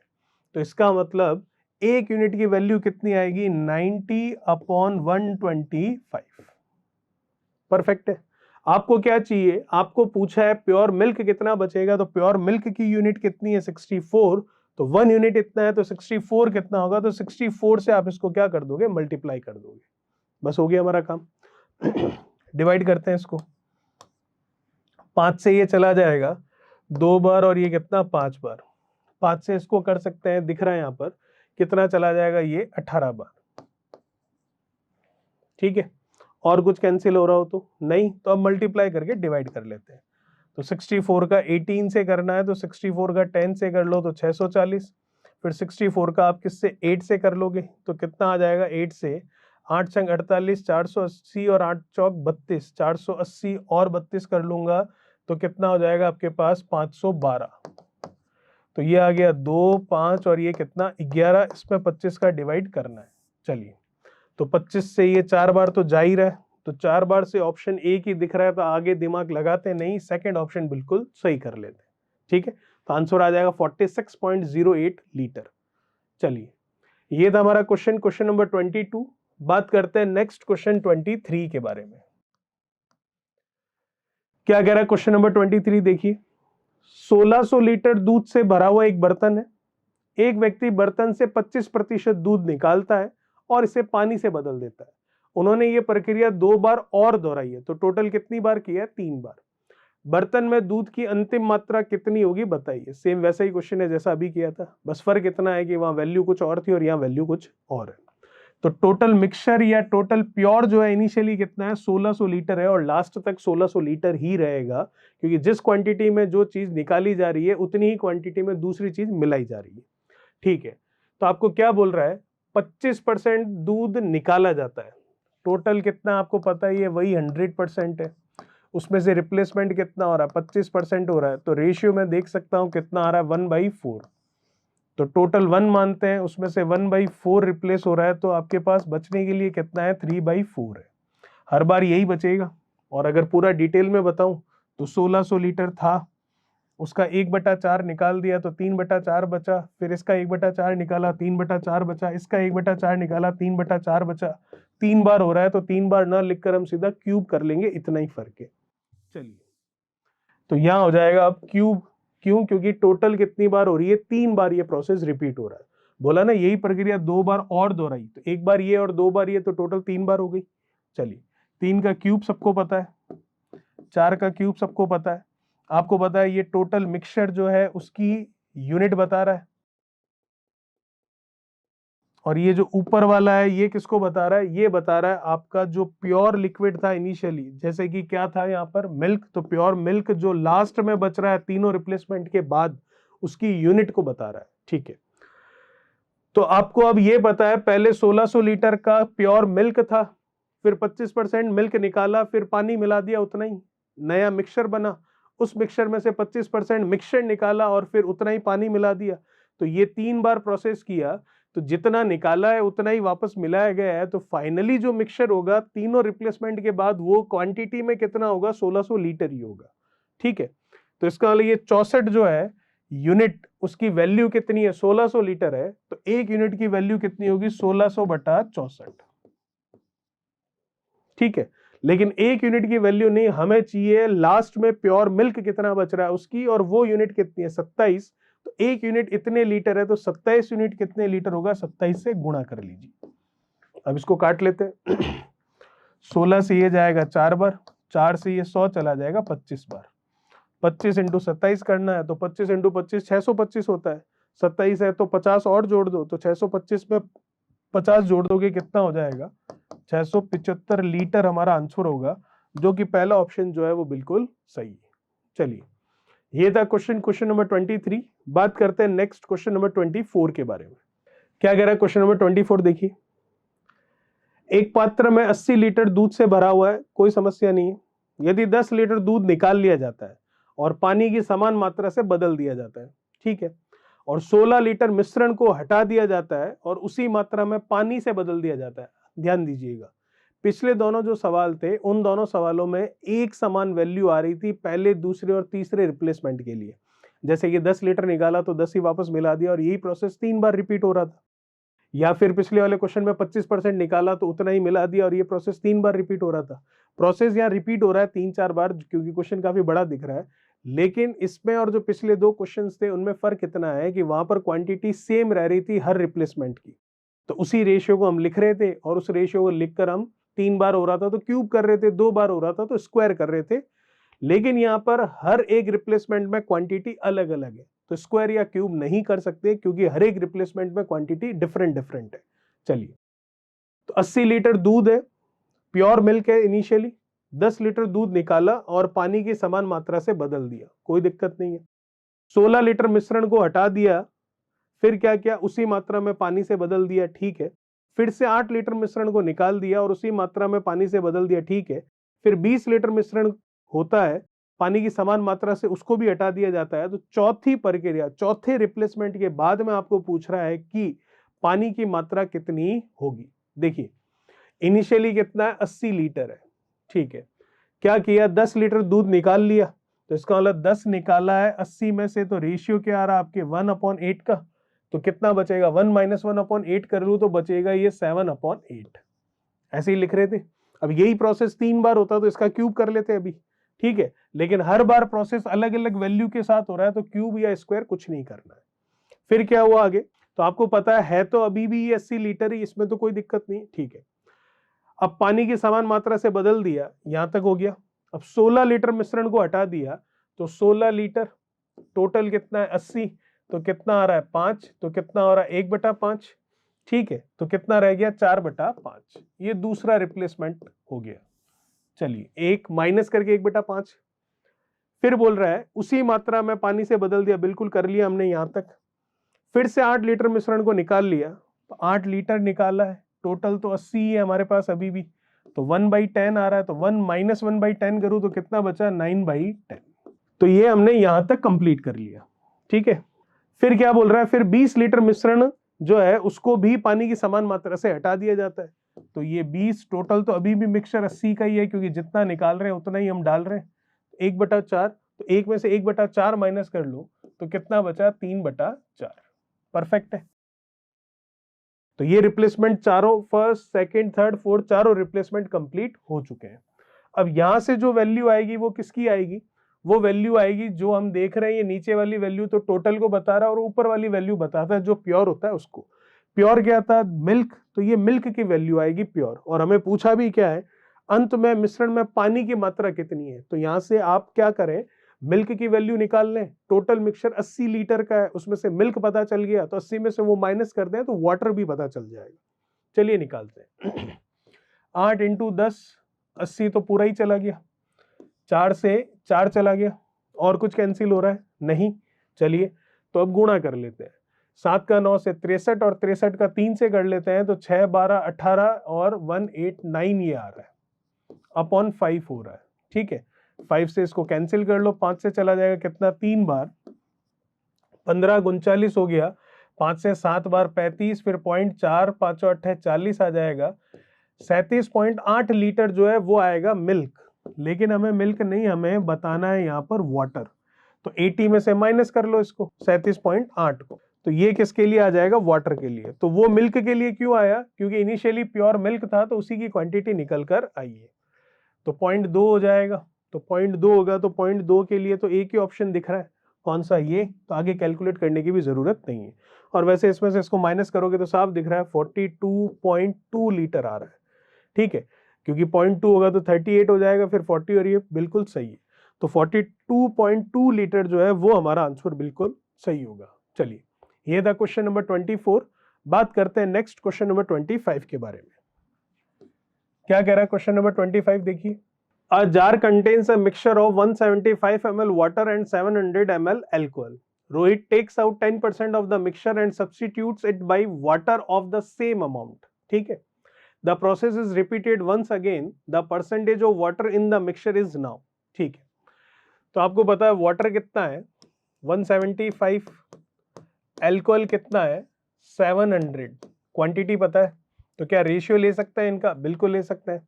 तो इसका मतलब एक यूनिट की वैल्यू कितनी आएगी 90/125। परफेक्ट है। आपको क्या चाहिए, आपको पूछा है प्योर मिल्क कितना बचेगा, तो प्योर मिल्क की यूनिट कितनी है 64। तो 1 यूनिट इतना है तो 64 कितना होगा, तो 64 से आप इसको क्या कर दोगे मल्टीप्लाई कर दोगे। बस हो गया हमारा काम। डिवाइड करते हैं इसको, 5 से ये चला जाएगा 2 बार और ये कितना 5 बार। 5 से इसको कर सकते हैं, दिख रहा है यहां पर कितना चला जाएगा ये 18 बार। ठीक है, और कुछ कैंसिल हो रहा हो तो नहीं, तो अब मल्टीप्लाई करके डिवाइड कर लेते हैं। तो 64 का 18 से करना है तो 64 का 10 से कर लो तो 640। फिर 64 का आप किससे 8 से कर लोगे तो कितना आ जाएगा 8 से 8 छंग 48 480 और 8 चौक 32 480 और 32 कर लूंगा तो कितना हो जाएगा आपके पास 512। तो ये आ गया 2 5 और ये कितना 11, इसमें 25 का डिवाइड करना है। चलिए, तो 25 से ये 4 बार तो जा ही रहा है, तो 4 बार से ऑप्शन ए की दिख रहा है तो आगे दिमाग लगाते नहीं, सेकंड ऑप्शन बिल्कुल सही कर लेते हैं। ठीक है, तो आंसर आ जाएगा 46.08 लीटर। चलिए, ये था हमारा क्वेश्चन नंबर 22। बात करते हैं नेक्स्ट क्वेश्चन 23 के बारे में। क्या कह रहा है क्वेश्चन नंबर 23, देखिए 1600 लीटर दूध से भरा हुआ एक बर्तन है। एक व्यक्ति बर्तन से 25% दूध निकालता है और इसे पानी से बदल देता है। उन्होंने ये प्रक्रिया 2 बार और दोहराई है, तो टोटल कितनी बार किया है 3 बार। बर्तन में दूध की अंतिम मात्रा कितनी होगी बताइए। सेम वैसा ही क्वेश्चन है जैसा अभी किया था, बस फर्क इतना है कि वहां वैल्यू कुछ और थी और यहाँ वैल्यू कुछ और है। तो टोटल मिक्सचर या टोटल प्योर जो है इनिशियली कितना है 1600 लीटर है और लास्ट तक 1600 लीटर ही रहेगा, क्योंकि जिस क्वांटिटी में जो चीज निकाली जा रही है उतनी ही क्वांटिटी में दूसरी चीज मिलाई जा रही है। ठीक है, तो आपको क्या बोल रहा है 25% दूध निकाला जाता है। टोटल कितना आपको पता ही है वही 100% है। उसमें से रिप्लेसमेंट कितना हो रहा है 25% हो रहा है, तो रेशियो में देख सकता हूं कितना आ रहा है 1/4। तो टोटल 1 मानते हैं, उसमें से 1/4 रिप्लेस हो रहा है, तो आपके पास बचने के लिए कितना है 3/4 है। हर बार यही बचेगा। और अगर पूरा डिटेल में बताऊं तो 1600 लीटर था, उसका 1/4 निकाल दिया तो 3/4 बचा, फिर इसका 1/4 निकाला 3/4 बचा, इसका 1/4 निकाला 3/4 बचा। 3 बार हो रहा है तो 3 बार ना लिखकर हम सीधा क्यूब कर लेंगे, इतना ही फर्क है। चलिए, तो यहां हो जाएगा अब क्यूब। क्यों, क्योंकि टोटल कितनी बार हो रही है 3 बार ये प्रोसेस रिपीट हो रहा है। बोला ना यही प्रक्रिया 2 बार और दोहराई, तो 1 बार ये और 2 बार ये, तो टोटल 3 बार हो गई। चलिए, 3 का क्यूब सबको पता है, 4 का क्यूब सबको पता है, आपको पता है ये टोटल मिक्सचर जो है उसकी यूनिट बता रहा है, और ये जो ऊपर वाला है ये किसको बता रहा है, ये बता रहा है आपका जो प्योर लिक्विड था इनिशियली, जैसे कि क्या था यहाँ पर मिल्क, तो प्योर मिल्क जो लास्ट में बच रहा है तीनों रिप्लेसमेंट के बाद उसकी यूनिट को बता रहा है। ठीक है, तो आपको अब ये पता है पहले 1600 लीटर का प्योर मिल्क था, फिर 25% मिल्क निकाला, फिर पानी मिला दिया, उतना ही नया मिक्सचर बना, उस मिक्सचर में से 25% मिक्सचर निकाला और फिर उतना ही पानी मिला दिया। तो ये 3 बार प्रोसेस किया, तो जितना निकाला है उतना ही वापस मिलाया गया है, तो फाइनली जो मिक्सचर होगा तीनों रिप्लेसमेंट के बाद वो क्वांटिटी में कितना होगा, 1600 लीटर ही होगा। ठीक है, तो इसका मतलब ये 64 जो है यूनिट, उसकी वैल्यू कितनी है, 1600 लीटर है, तो एक यूनिट की वैल्यू कितनी होगी, 1600 बटा 64। ठीक है, लेकिन एक यूनिट की वैल्यू नहीं, हमें चाहिए लास्ट में प्योर मिल्क कितना बच रहा है उसकी, और वो यूनिट कितनी है, 27। तो एक यूनिट इतने लीटर है, तो 27 यूनिट कितने लीटर होगा, 27 से गुणा कर लीजिए। अब इसको काट लेते हैं 16 से ये जाएगा 4 बार, 4 से ये 100 चला जाएगा 25 बार, 25 इंटू 27 करना है, तो 25 इंटू 25 625 होता है, 27 है तो 50 और जोड़ दो, तो 625 में 50 जोड़ दोगे कितना हो जाएगा, 675 लीटर हमारा आंसर होगा, जो कि पहला ऑप्शन जो है वो बिल्कुल सही है। चलिए, ये था क्वेश्चन नंबर 23। बात करते हैं नेक्स्ट क्वेश्चन नंबर 24 के बारे में। क्या कह रहा है क्वेश्चन नंबर 24, देखिए, एक पात्र में 80 लीटर दूध से भरा हुआ है, कोई समस्या नहीं है, यदि 10 लीटर दूध निकाल लिया जाता है और पानी की समान मात्रा से बदल दिया जाता है, ठीक है, और 16 लीटर मिश्रण को हटा दिया जाता है और उसी मात्रा में पानी से बदल दिया जाता है। ध्यान दीजिएगा, पिछले दोनों जो सवाल थे उन दोनों सवालों में एक समान वैल्यू आ रही थी पहले, दूसरे और तीसरे रिप्लेसमेंट के लिए। जैसे ये 10 लीटर निकाला तो 10 ही वापस मिला दिया, और यही प्रोसेस 3 बार रिपीट हो रहा था। या फिर पिछले वाले क्वेश्चन में 25% निकाला तो उतना ही मिला दिया, और ये प्रोसेस 3 बार रिपीट हो रहा था। प्रोसेस यहाँ रिपीट हो रहा है 3-4 बार, क्योंकि क्वेश्चन काफी बड़ा दिख रहा है, लेकिन इसमें और जो पिछले 2 क्वेश्चंस थे उनमें फर्क इतना है कि वहां पर क्वांटिटी सेम रह रही थी हर रिप्लेसमेंट की, तो उसी रेशियो को हम लिख रहे थे, और उस रेशियो को लिखकर हम 3 बार हो रहा था तो क्यूब कर रहे थे, 2 बार हो रहा था तो स्क्वायर कर रहे थे। लेकिन यहाँ पर हर एक रिप्लेसमेंट में क्वांटिटी अलग अलग है, तो स्क्वायर या क्यूब नहीं कर सकते, क्योंकि हर एक रिप्लेसमेंट में क्वांटिटी डिफरेंट डिफरेंट है। चलिए, तो 80 लीटर दूध है, प्योर मिल्क है, इनिशियली 10 लीटर दूध निकाला और पानी की समान मात्रा से बदल दिया, कोई दिक्कत नहीं है। 16 लीटर मिश्रण को हटा दिया, फिर क्या किया, उसी मात्रा में पानी से बदल दिया, ठीक है। फिर से 8 लीटर मिश्रण को निकाल दिया और उसी मात्रा में पानी से बदल दिया, ठीक है। फिर 20 लीटर मिश्रण होता है, पानी की समान मात्रा से उसको भी हटा दिया जाता है। तो चौथी प्रक्रिया, चौथे रिप्लेसमेंट के बाद में आपको पूछ रहा है कि पानी की मात्रा कितनी होगी। देखिए, इनिशियली कितना है, 80 लीटर है, ठीक है। क्या किया, 10 लीटर दूध निकाल लिया, तो इसका मतलब 10 निकाला है 80 में से, तो रेशियो क्या आ रहा है आपके 1/8 का, तो कितना बचेगा, 1 - 1/8 कर लूं तो बचेगा ये 7/8। ऐसे ही लिख रहे थे। अब यही प्रोसेस 3 बार होता तो इसका क्यूब कर लेते अभी, ठीक है, लेकिन हर बार प्रोसेस अलग अलग वैल्यू के साथ हो रहा है, तो क्यूब या स्क्वायर कुछ नहीं करना है। फिर क्या हुआ आगे, तो आपको पता है तो अभी भी ये 80 लीटर ही, इसमें तो कोई दिक्कत नहीं, ठीक है। अब पानी की समान मात्रा से बदल दिया, यहां तक हो गया। अब 16 लीटर मिश्रण को हटा दिया, तो 16 लीटर टोटल कितना है, 80, तो कितना आ रहा है 5, तो कितना हो रहा है 1/5, ठीक है, तो कितना रह गया 4/5। ये दूसरा रिप्लेसमेंट हो गया। चलिए, एक माइनस करके 1/5, फिर बोल रहा है उसी मात्रा में पानी से बदल दिया, बिल्कुल कर लिया हमने यहां तक। फिर से 8 लीटर मिश्रण को निकाल लिया, तो 8 लीटर निकाला है, टोटल तो 80 ही है हमारे पास अभी भी, तो 1/10 आ रहा है, तो 1 - 1/10 करूं तो कितना बचा, 9/10। तो ये हमने यहां तक कंप्लीट कर लिया, ठीक है। फिर क्या बोल रहा है, फिर 20 लीटर मिश्रण जो है उसको भी पानी की समान मात्रा से हटा दिया जाता है, तो ये 20 टोटल तो अभी भी मिक्सचर 80 का ही है, क्योंकि जितना निकाल रहे हैं उतना ही हम डाल रहे हैं, 1/4, तो एक में से 1/4 माइनस कर लो तो कितना बचा, 3/4। परफेक्ट है। तो ये रिप्लेसमेंट चारों, फर्स्ट, सेकंड, थर्ड, फोर्थ, चारों रिप्लेसमेंट कंप्लीट हो चुके हैं। अब यहां से जो वैल्यू आएगी वो किसकी आएगी, वो वैल्यू आएगी जो हम देख रहे हैं, ये नीचे वाली वैल्यू तो टोटल को बता रहा है, और ऊपर वाली वैल्यू बताता है जो प्योर होता है उसको। प्योर क्या था, मिल्क, तो ये मिल्क की वैल्यू आएगी प्योर, और हमें पूछा भी क्या है, अंत में मिश्रण में पानी की मात्रा कितनी है। तो यहां से आप क्या करें, मिल्क की वैल्यू निकाल लें, टोटल मिक्सचर 80 लीटर का है, उसमें से मिल्क पता चल गया तो 80 में से वो माइनस कर दें तो वाटर भी पता चल जाएगा। चलिए निकालते हैं। 8 इंटू 10, 80 तो पूरा ही चला गया, 4 से 4 चला गया, और कुछ कैंसिल हो रहा है नहीं। चलिए तो अब गुणा कर लेते हैं, 7 का 9 से 63 और 63 का 3 से कर लेते हैं तो 6 12 18 और 189 ये आ रहा है, अपॉन 5 हो रहा है। ठीक है, 5 से इसको कैंसिल कर लो, 5 से चला जाएगा कितना, 3 बार, 15 39 हो गया, 5 से 7 बार 35, फिर 0.4, 5 8 40 आ जाएगा। 37.8 लीटर जो है वो आएगा मिल्क, लेकिन हमें मिल्क नहीं, हमें बताना है यहाँ पर वाटर। तो 80 में से माइनस कर लो इसको, 37.8 को, तो ये किसके लिए आ जाएगा, वाटर के लिए। तो वो मिल्क के लिए क्यों आया, क्योंकि इनिशियली प्योर मिल्क था तो उसी की क्वांटिटी निकल कर आई है। तो 0.2 हो जाएगा, तो 0.2 होगा, तो 0.2 के लिए तो एक ही ऑप्शन दिख रहा है, कौन सा, ये। तो आगे कैलकुलेट करने की भी जरूरत नहीं है। और वैसे इसमें से इसको माइनस करोगे तो साफ दिख रहा है 42.2 लीटर आ रहा है। ठीक है, क्योंकि 0.2 होगा तो 38 हो जाएगा, फिर 40, और ये बिल्कुल सही है। तो 42.2 लीटर जो है वो हमारा आंसर बिल्कुल सही होगा। चलिए, ये था क्वेश्चन नंबर 24। बात करते हैं नेक्स्ट क्वेश्चन नंबर 25 के बारे में। क्या कह रहा है क्वेश्चन नंबर 25, देखिए। A jar contains a mixture of 175 ml water and 700 ml alcohol. Rohit takes out 10% of the mixture and substitutes it by water of the same amount. ठीक है, the process is repeated once again. The percentage of water in the mixture is now. ठीक है, तो आपको पता है वाटर कितना है 175, अल्कोहल कितना है 700, क्वांटिटी पता है, तो क्या रेशियो ले सकता है इनका, बिल्कुल ले सकता है।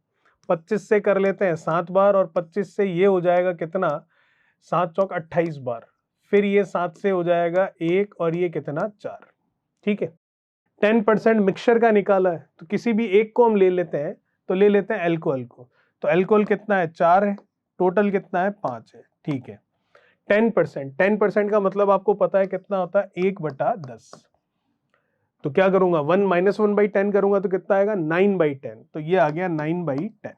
25 से कर लेते हैं 7 बार, और 25 से ये हो जाएगा कितना, 7 चौक 28 बार, फिर ये 7 से हो जाएगा 1, और ये कितना 4। ठीक है, 10% मिक्सचर का निकाला है, तो किसी भी एक को हम ले लेते हैं, तो ले लेते हैं अल्कोहल को। तो अल्कोहल कितना है 4 है, टोटल कितना है 5 है। ठीक है, 10% का मतलब आपको पता है कितना होता है 1/10। तो क्या करूंगा, 1 - 1/10 करूंगा तो कितना आएगा 9/10, तो ये आ गया 9/10।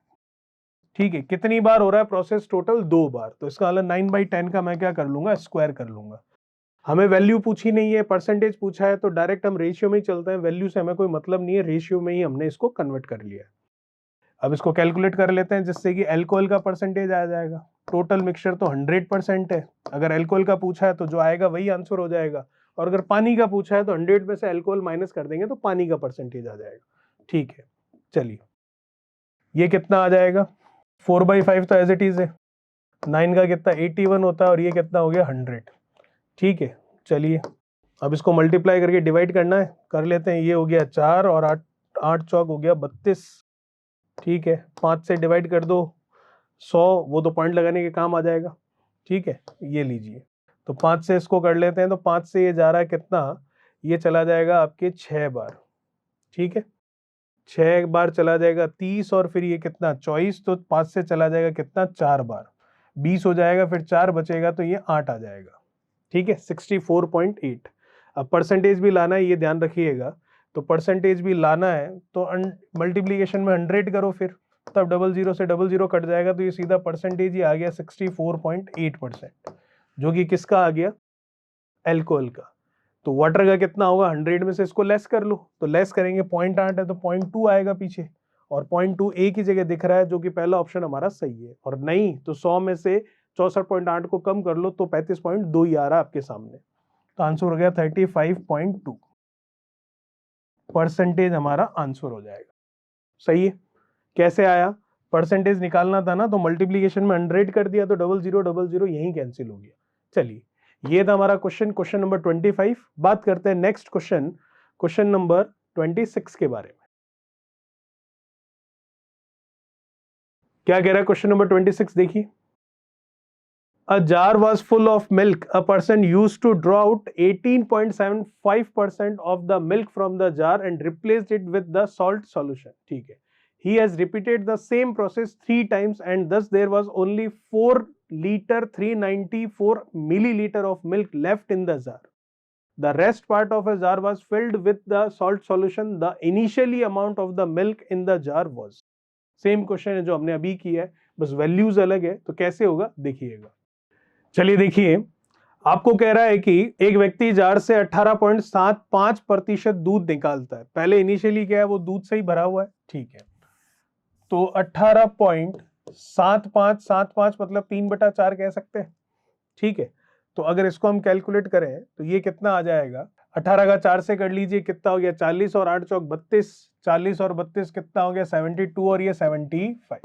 ठीक है, कितनी बार हो रहा है प्रोसेस, टोटल 2 बार, तो इसका मतलब 9/10 का मैं क्या कर लूंगा, स्क्वायर कर लूंगा। हमें वैल्यू पूछी नहीं है, परसेंटेज पूछा है, तो डायरेक्ट हम रेशियो में ही चलते हैं, वैल्यू से हमें कोई मतलब नहीं है, रेशियो में ही हमने इसको कन्वर्ट कर लिया। अब इसको कैलकुलेट कर लेते हैं, जिससे कि अल्कोहल का परसेंटेज आ जाएगा। टोटल मिक्सचर तो 100% है, अगर अल्कोहल का पूछा है तो जो आएगा वही आंसर हो जाएगा, और अगर पानी का पूछा है तो 100 में से अल्कोहल माइनस कर देंगे तो पानी का परसेंटेज आ जाएगा। ठीक है, चलिए ये कितना आ जाएगा, 4/5 तो एज इट इज है, 9 का कितना 81 होता है, और ये कितना हो गया 100। ठीक है, चलिए अब इसको मल्टीप्लाई करके डिवाइड करना है, कर लेते हैं। ये हो गया 4 और 8, 8 चौक हो गया 32। ठीक है, 5 से डिवाइड कर दो 100, वो तो पॉइंट लगाने के काम आ जाएगा। ठीक है, ये लीजिए, तो 5 से इसको कर लेते हैं, तो 5 से ये जा रहा है कितना, ये चला जाएगा आपके 6 बार। ठीक है, 6 बार चला जाएगा 30, और फिर ये कितना 24, तो 5 से चला जाएगा कितना 4 बार, 20 हो जाएगा, फिर 4 बचेगा तो ये 8 आ जाएगा। ठीक है, 64.8। अब परसेंटेज भी लाना है, ये ध्यान रखिएगा, तो परसेंटेज भी लाना है तो मल्टीप्लीकेशन में 100 करो, फिर तब 00 से 00 कट जाएगा, तो ये सीधा परसेंटेज ही आ गया 64.8%, जो कि किसका आ गया, अल्कोहल का। तो वाटर का कितना होगा, 100 में से इसको लेस कर लो, तो लेस करेंगे 0.8 है तो 0.2 आएगा पीछे, और 0.2 एक ही जगह दिख रहा है, जो कि पहला ऑप्शन हमारा सही है। और नहीं तो 100 में से 64.8 को कम कर लो तो 35.2 ही आ रहा है आपके सामने, तो आंसर हो गया 35.2 परसेंटेज हमारा आंसर हो जाएगा। सही है, कैसे आया, परसेंटेज निकालना था ना, तो मल्टीप्लीकेशन में 100 कर दिया तो 0000 यहीं कैंसिल हो गया। चलिए, ये था हमारा क्वेश्चन नंबर 25। बात करते हैं नेक्स्ट क्वेश्चन नंबर 26 के बारे में। क्या कह रहा है क्वेश्चन नंबर 26, देखिए। A jar was full of milk. A person used to draw out 18.75% of the milk from the jar and replaced it with the salt solution. ठीक है, he has repeated the same process 3 times and thus there was only 4 liter 394 milliliter of milk left in the jar. The rest part of a jar was filled with the salt solution. The initially amount of the milk in the jar was. Same question है जो हमने अभी किया है, बस वैल्यूज अलग है, तो कैसे होगा देखिएगा। चलिए देखिए, आपको कह रहा है कि एक व्यक्ति जार से 18.75% दूध निकालता है। पहले इनिशियली क्या है, वो दूध से ही भरा हुआ है, ठीक है। तो 18.7575 मतलब 3/4 कह सकते हैं, ठीक है। तो अगर इसको हम कैलकुलेट करें तो ये कितना आ जाएगा, 18 का 4 से कर लीजिए, कितना हो गया 40 और 8 चौक 32, 40 और 32 कितना हो गया 72 और ये 75,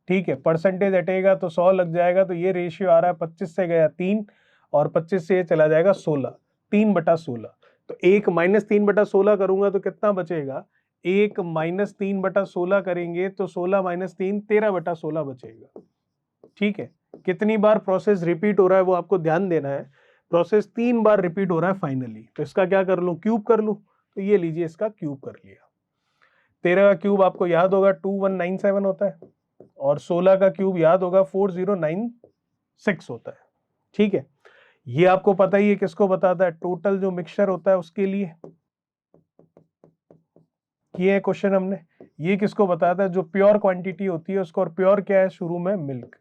ठीक है। परसेंटेज हटेगा तो 100 लग जाएगा, तो ये रेशियो आ रहा है 25 से गया 3 और 25 से ये चला जाएगा 16, 3/16। तो 1 - 3/16 करूंगा तो कितना बचेगा, 1 - 3/16 करेंगे तो 16 - 3 13/16 बचेगा, ठीक है। कितनी बार प्रोसेस रिपीट हो रहा है वो आपको ध्यान देना है। प्रोसेस 3 बार रिपीट हो रहा है फाइनली, तो इसका क्या कर लूं, क्यूब कर लूं। तो ये लीजिए, इसका क्यूब कर लिया। 13 का क्यूब आपको याद होगा 2197 होता है, और 16 का क्यूब याद होगा 4096 होता है, ठीक है। ये आपको पता ही है किसको बताता है, टोटल जो मिक्सचर होता है उसके लिए किए है क्वेश्चन हमने। ये किसको बताता है, जो प्योर क्वांटिटी होती है उसको, और प्योर क्या है शुरू में, मिल्क,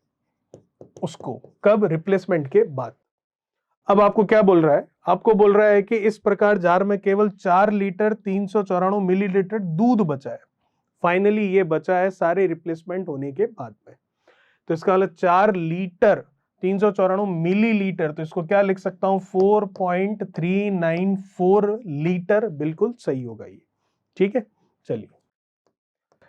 उसको कब, रिप्लेसमेंट के बाद। अब आपको क्या बोल रहा है, आपको बोल रहा है कि इस प्रकार जार में केवल 4 लीटर 394 मिलीलीटर दूध बचा है। फाइनली ये बचा है सारे रिप्लेसमेंट होने के बाद में। तो इसका मतलब 4 लीटर 394 मिलीलीटर, तो इसको क्या लिख सकता हूं, 4.394 लीटर, बिल्कुल सही होगा ये, ठीक है। चलिए,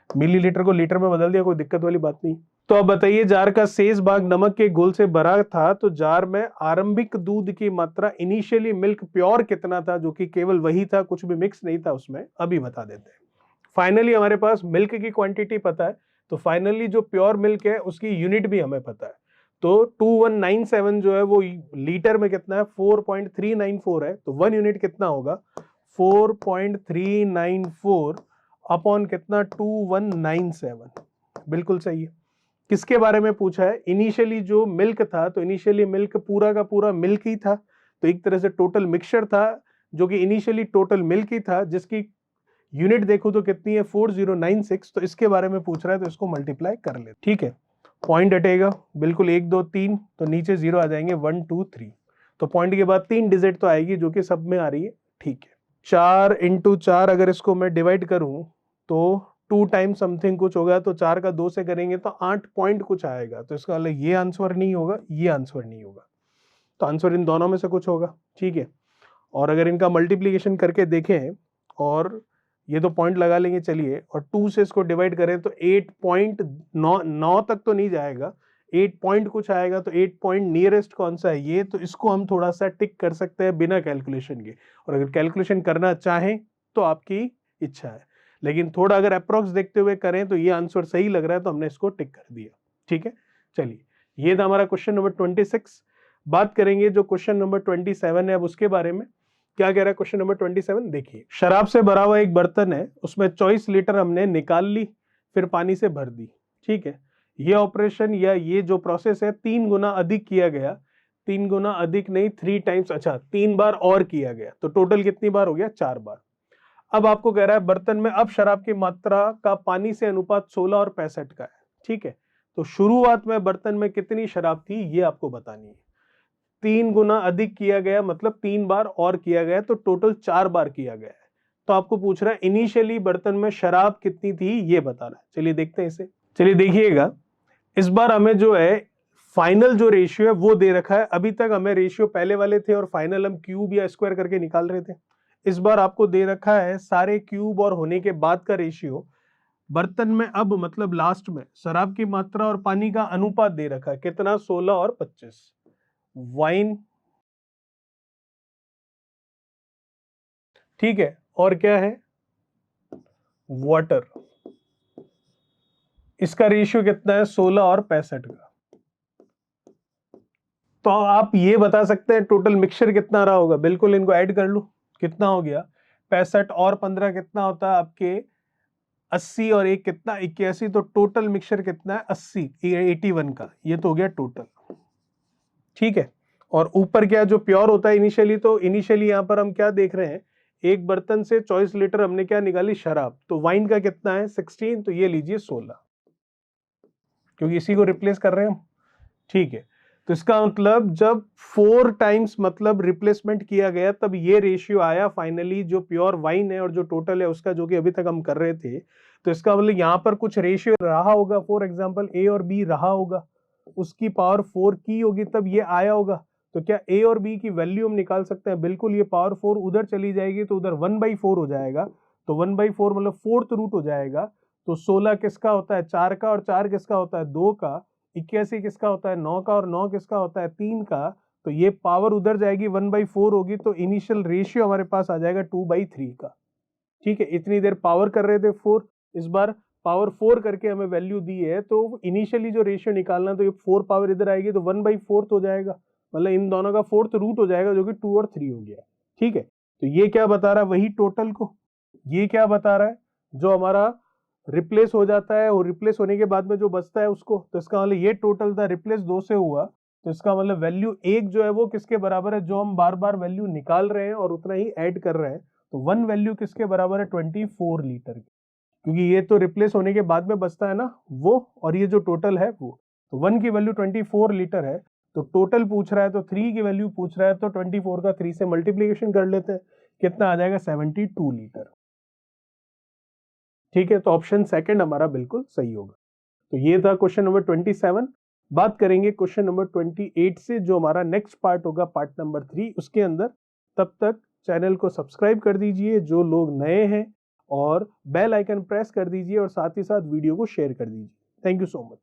मिलीलीटर को लीटर में बदल दिया, कोई दिक्कत वाली बात नहीं। तो अब बताइए, जार का शेष भाग नमक के घोल से भरा था, तो जार में आरंभिक दूध की मात्रा, इनिशियली मिल्क प्योर कितना था, जो कि केवल वही था, कुछ भी मिक्स नहीं था उसमें, अभी बता देते हैं। फाइनली हमारे पास मिल्क की क्वांटिटी पता है, तो फाइनली जो प्योर मिल्क है उसकी यूनिट भी हमें पता है। तो 2197 जो है वो लीटर में कितना है, 4.394 है, तो 1 यूनिट कितना होगा, 4.394 अपॉन कितना, 2197, बिल्कुल सही है। किसके बारे में पूछा है, इनिशियली जो मिल्क था, तो इनिशियली मिल्क पूरा का पूरा मिल्क ही था, तो एक तरह से टोटल मिक्सचर था जो कि इनिशियली टोटल मिल्क ही था, जिसकी यूनिट देखो तो कितनी है, 4096। तो इसके बारे में पूछ रहा है, तो इसको मल्टीप्लाई कर ले, ठीक है। पॉइंट हटेगा, बिल्कुल 1 2 3, तो नीचे 0 आ जाएंगे, 1 2 3, तो पॉइंट के बाद 3 डिजिट तो आएगी, जो कि सब में आ रही है, ठीक है। 4 × 4 अगर इसको मैं डिवाइड करूं तो 2 टाइम्स समथिंग कुछ होगा, तो 4 का 2 से करेंगे तो 8 पॉइंट कुछ आएगा, तो इसका मतलब ये आंसर नहीं होगा, ये आंसर नहीं होगा, तो आंसर इन दोनों में से कुछ होगा, ठीक है। और अगर इनका मल्टीप्लीकेशन करके देखें, और ये तो पॉइंट लगा लेंगे चलिए, और 2 से इसको डिवाइड करें तो 8.9 तक तो नहीं जाएगा, 8 पॉइंट कुछ आएगा, तो 8 पॉइंट नियरेस्ट कौन सा है ये, तो इसको हम थोड़ा सा टिक कर सकते हैं बिना कैलकुलेशन के, और अगर कैलकुलेशन करना चाहें तो आपकी इच्छा है, लेकिन थोड़ा अगर अप्रोक्स देखते हुए करें तो ये आंसर सही लग रहा है, तो हमने इसको टिक कर दिया, ठीक है। चलिए, ये था हमारा क्वेश्चन नंबर 26। बात करेंगे जो क्वेश्चन नंबर 27 है, अब उसके बारे में क्या कह रहा है क्वेश्चन नंबर 27, देखिए। शराब से भरा हुआ एक बर्तन है, उसमें 24 लीटर हमने निकाल ली, फिर पानी से भर दी, ठीक है। ये ऑपरेशन या ये जो प्रोसेस है 3 गुना अधिक किया गया, 3 गुना अधिक नहीं, 3 टाइम्स, अच्छा 3 बार और किया गया, तो टोटल कितनी बार हो गया, 4 बार। अब आपको कह रहा है बर्तन में अब शराब की मात्रा का पानी से अनुपात 16 और 65 का है, ठीक है। तो शुरुआत में बर्तन में कितनी शराब थी ये आपको बतानी है। 3 गुना अधिक किया गया मतलब 3 बार और किया गया, तो टोटल 4 बार किया गया है। तो आपको पूछ रहा है इनिशियली बर्तन में शराब कितनी थी ये बताना है। चलिए देखते हैं इसे। चलिए देखिएगा, इस बार हमें जो है फाइनल जो रेशियो है वो दे रखा है। अभी तक हमें रेशियो पहले वाले थे और फाइनल हम क्यूब या स्क्वायर करके निकाल रहे थे। इस बार आपको दे रखा है सारे क्यूब और होने के बाद का रेशियो। बर्तन में अब मतलब लास्ट में शराब की मात्रा और पानी का अनुपात दे रखा है, कितना, 16 और 25। वाइन, ठीक है, और क्या है, वाटर, इसका रेशियो कितना है, 16 और 65 का। तो आप ये बता सकते हैं टोटल मिक्सचर कितना रहा होगा, बिल्कुल इनको ऐड कर लो, कितना हो गया, 65 और 15 कितना होता है आपके 80, और एक कितना 81, तो टोटल मिक्सचर कितना है 80, 81 का, ये तो हो गया टोटल, ठीक है। और ऊपर क्या जो प्योर होता है इनिशियली, तो इनिशियली यहां पर हम क्या देख रहे हैं, एक बर्तन से 24 लीटर हमने क्या निकाली, शराब, तो वाइन का कितना है 16, तो ये लीजिए 16, क्योंकि इसी को रिप्लेस कर रहे हैं हम, ठीक है। तो इसका मतलब जब 4 टाइम्स मतलब रिप्लेसमेंट किया गया तब ये रेशियो आया फाइनली, जो प्योर वाइन है और जो टोटल है उसका, जो कि अभी तक हम कर रहे थे। तो इसका मतलब यहाँ पर कुछ रेशियो रहा होगा, फॉर एग्जांपल ए और बी रहा होगा, उसकी पावर 4 की होगी तब ये आया होगा। तो क्या ए और बी की वैल्यू हम निकाल सकते हैं? बिल्कुल। ये पावर 4 उधर चली जाएगी तो उधर 1/4 हो जाएगा, तो 1/4 मतलब 4th रूट हो जाएगा। तो 16 किसका होता है? 4 का, और 4 किसका होता है? 2 का। 81 किसका होता है? 9 का, और 9 किसका होता है? 3 का। तो ये पावर उधर जाएगी, 1/4 होगी, तो इनिशियल रेशियो हमारे पास आ जाएगा 2/3 का। ठीक है, इतनी देर पावर कर रहे थे 4, इस बार पावर 4 करके हमें वैल्यू दी है, तो इनिशियली जो रेशियो निकालना, तो ये 4 पावर इधर आएगी तो 1/4 हो जाएगा, मतलब इन दोनों का 4th रूट हो जाएगा, जो कि 2 और 3 हो गया। ठीक है, तो ये क्या बता रहा है? वही टोटल को। ये क्या बता रहा है? जो हमारा रिप्लेस हो जाता है और रिप्लेस होने के बाद में जो बचता है उसको। तो इसका मतलब ये टोटल था, रिप्लेस 2 से हुआ, तो इसका मतलब वैल्यू 1 जो है वो किसके बराबर है? जो हम बार बार वैल्यू निकाल रहे हैं और उतना ही ऐड कर रहे हैं, तो 1 वैल्यू किसके बराबर है? 24 लीटर की, क्योंकि ये तो रिप्लेस होने के बाद में बचता है ना वो, और ये जो टोटल है वो। तो 1 की वैल्यू 24 लीटर है, तो टोटल पूछ रहा है, तो 3 की वैल्यू पूछ रहा है, तो 24 का 3 से मल्टीप्लीकेशन कर लेते हैं, कितना आ जाएगा? 72 लीटर। ठीक है, तो ऑप्शन सेकंड हमारा बिल्कुल सही होगा। तो ये था क्वेश्चन नंबर 27। बात करेंगे क्वेश्चन नंबर 28 से, जो हमारा नेक्स्ट पार्ट होगा, पार्ट नंबर 3 उसके अंदर। तब तक चैनल को सब्सक्राइब कर दीजिए जो लोग नए हैं, और बेल आइकन प्रेस कर दीजिए, और साथ ही साथ वीडियो को शेयर कर दीजिए। Thank you so much.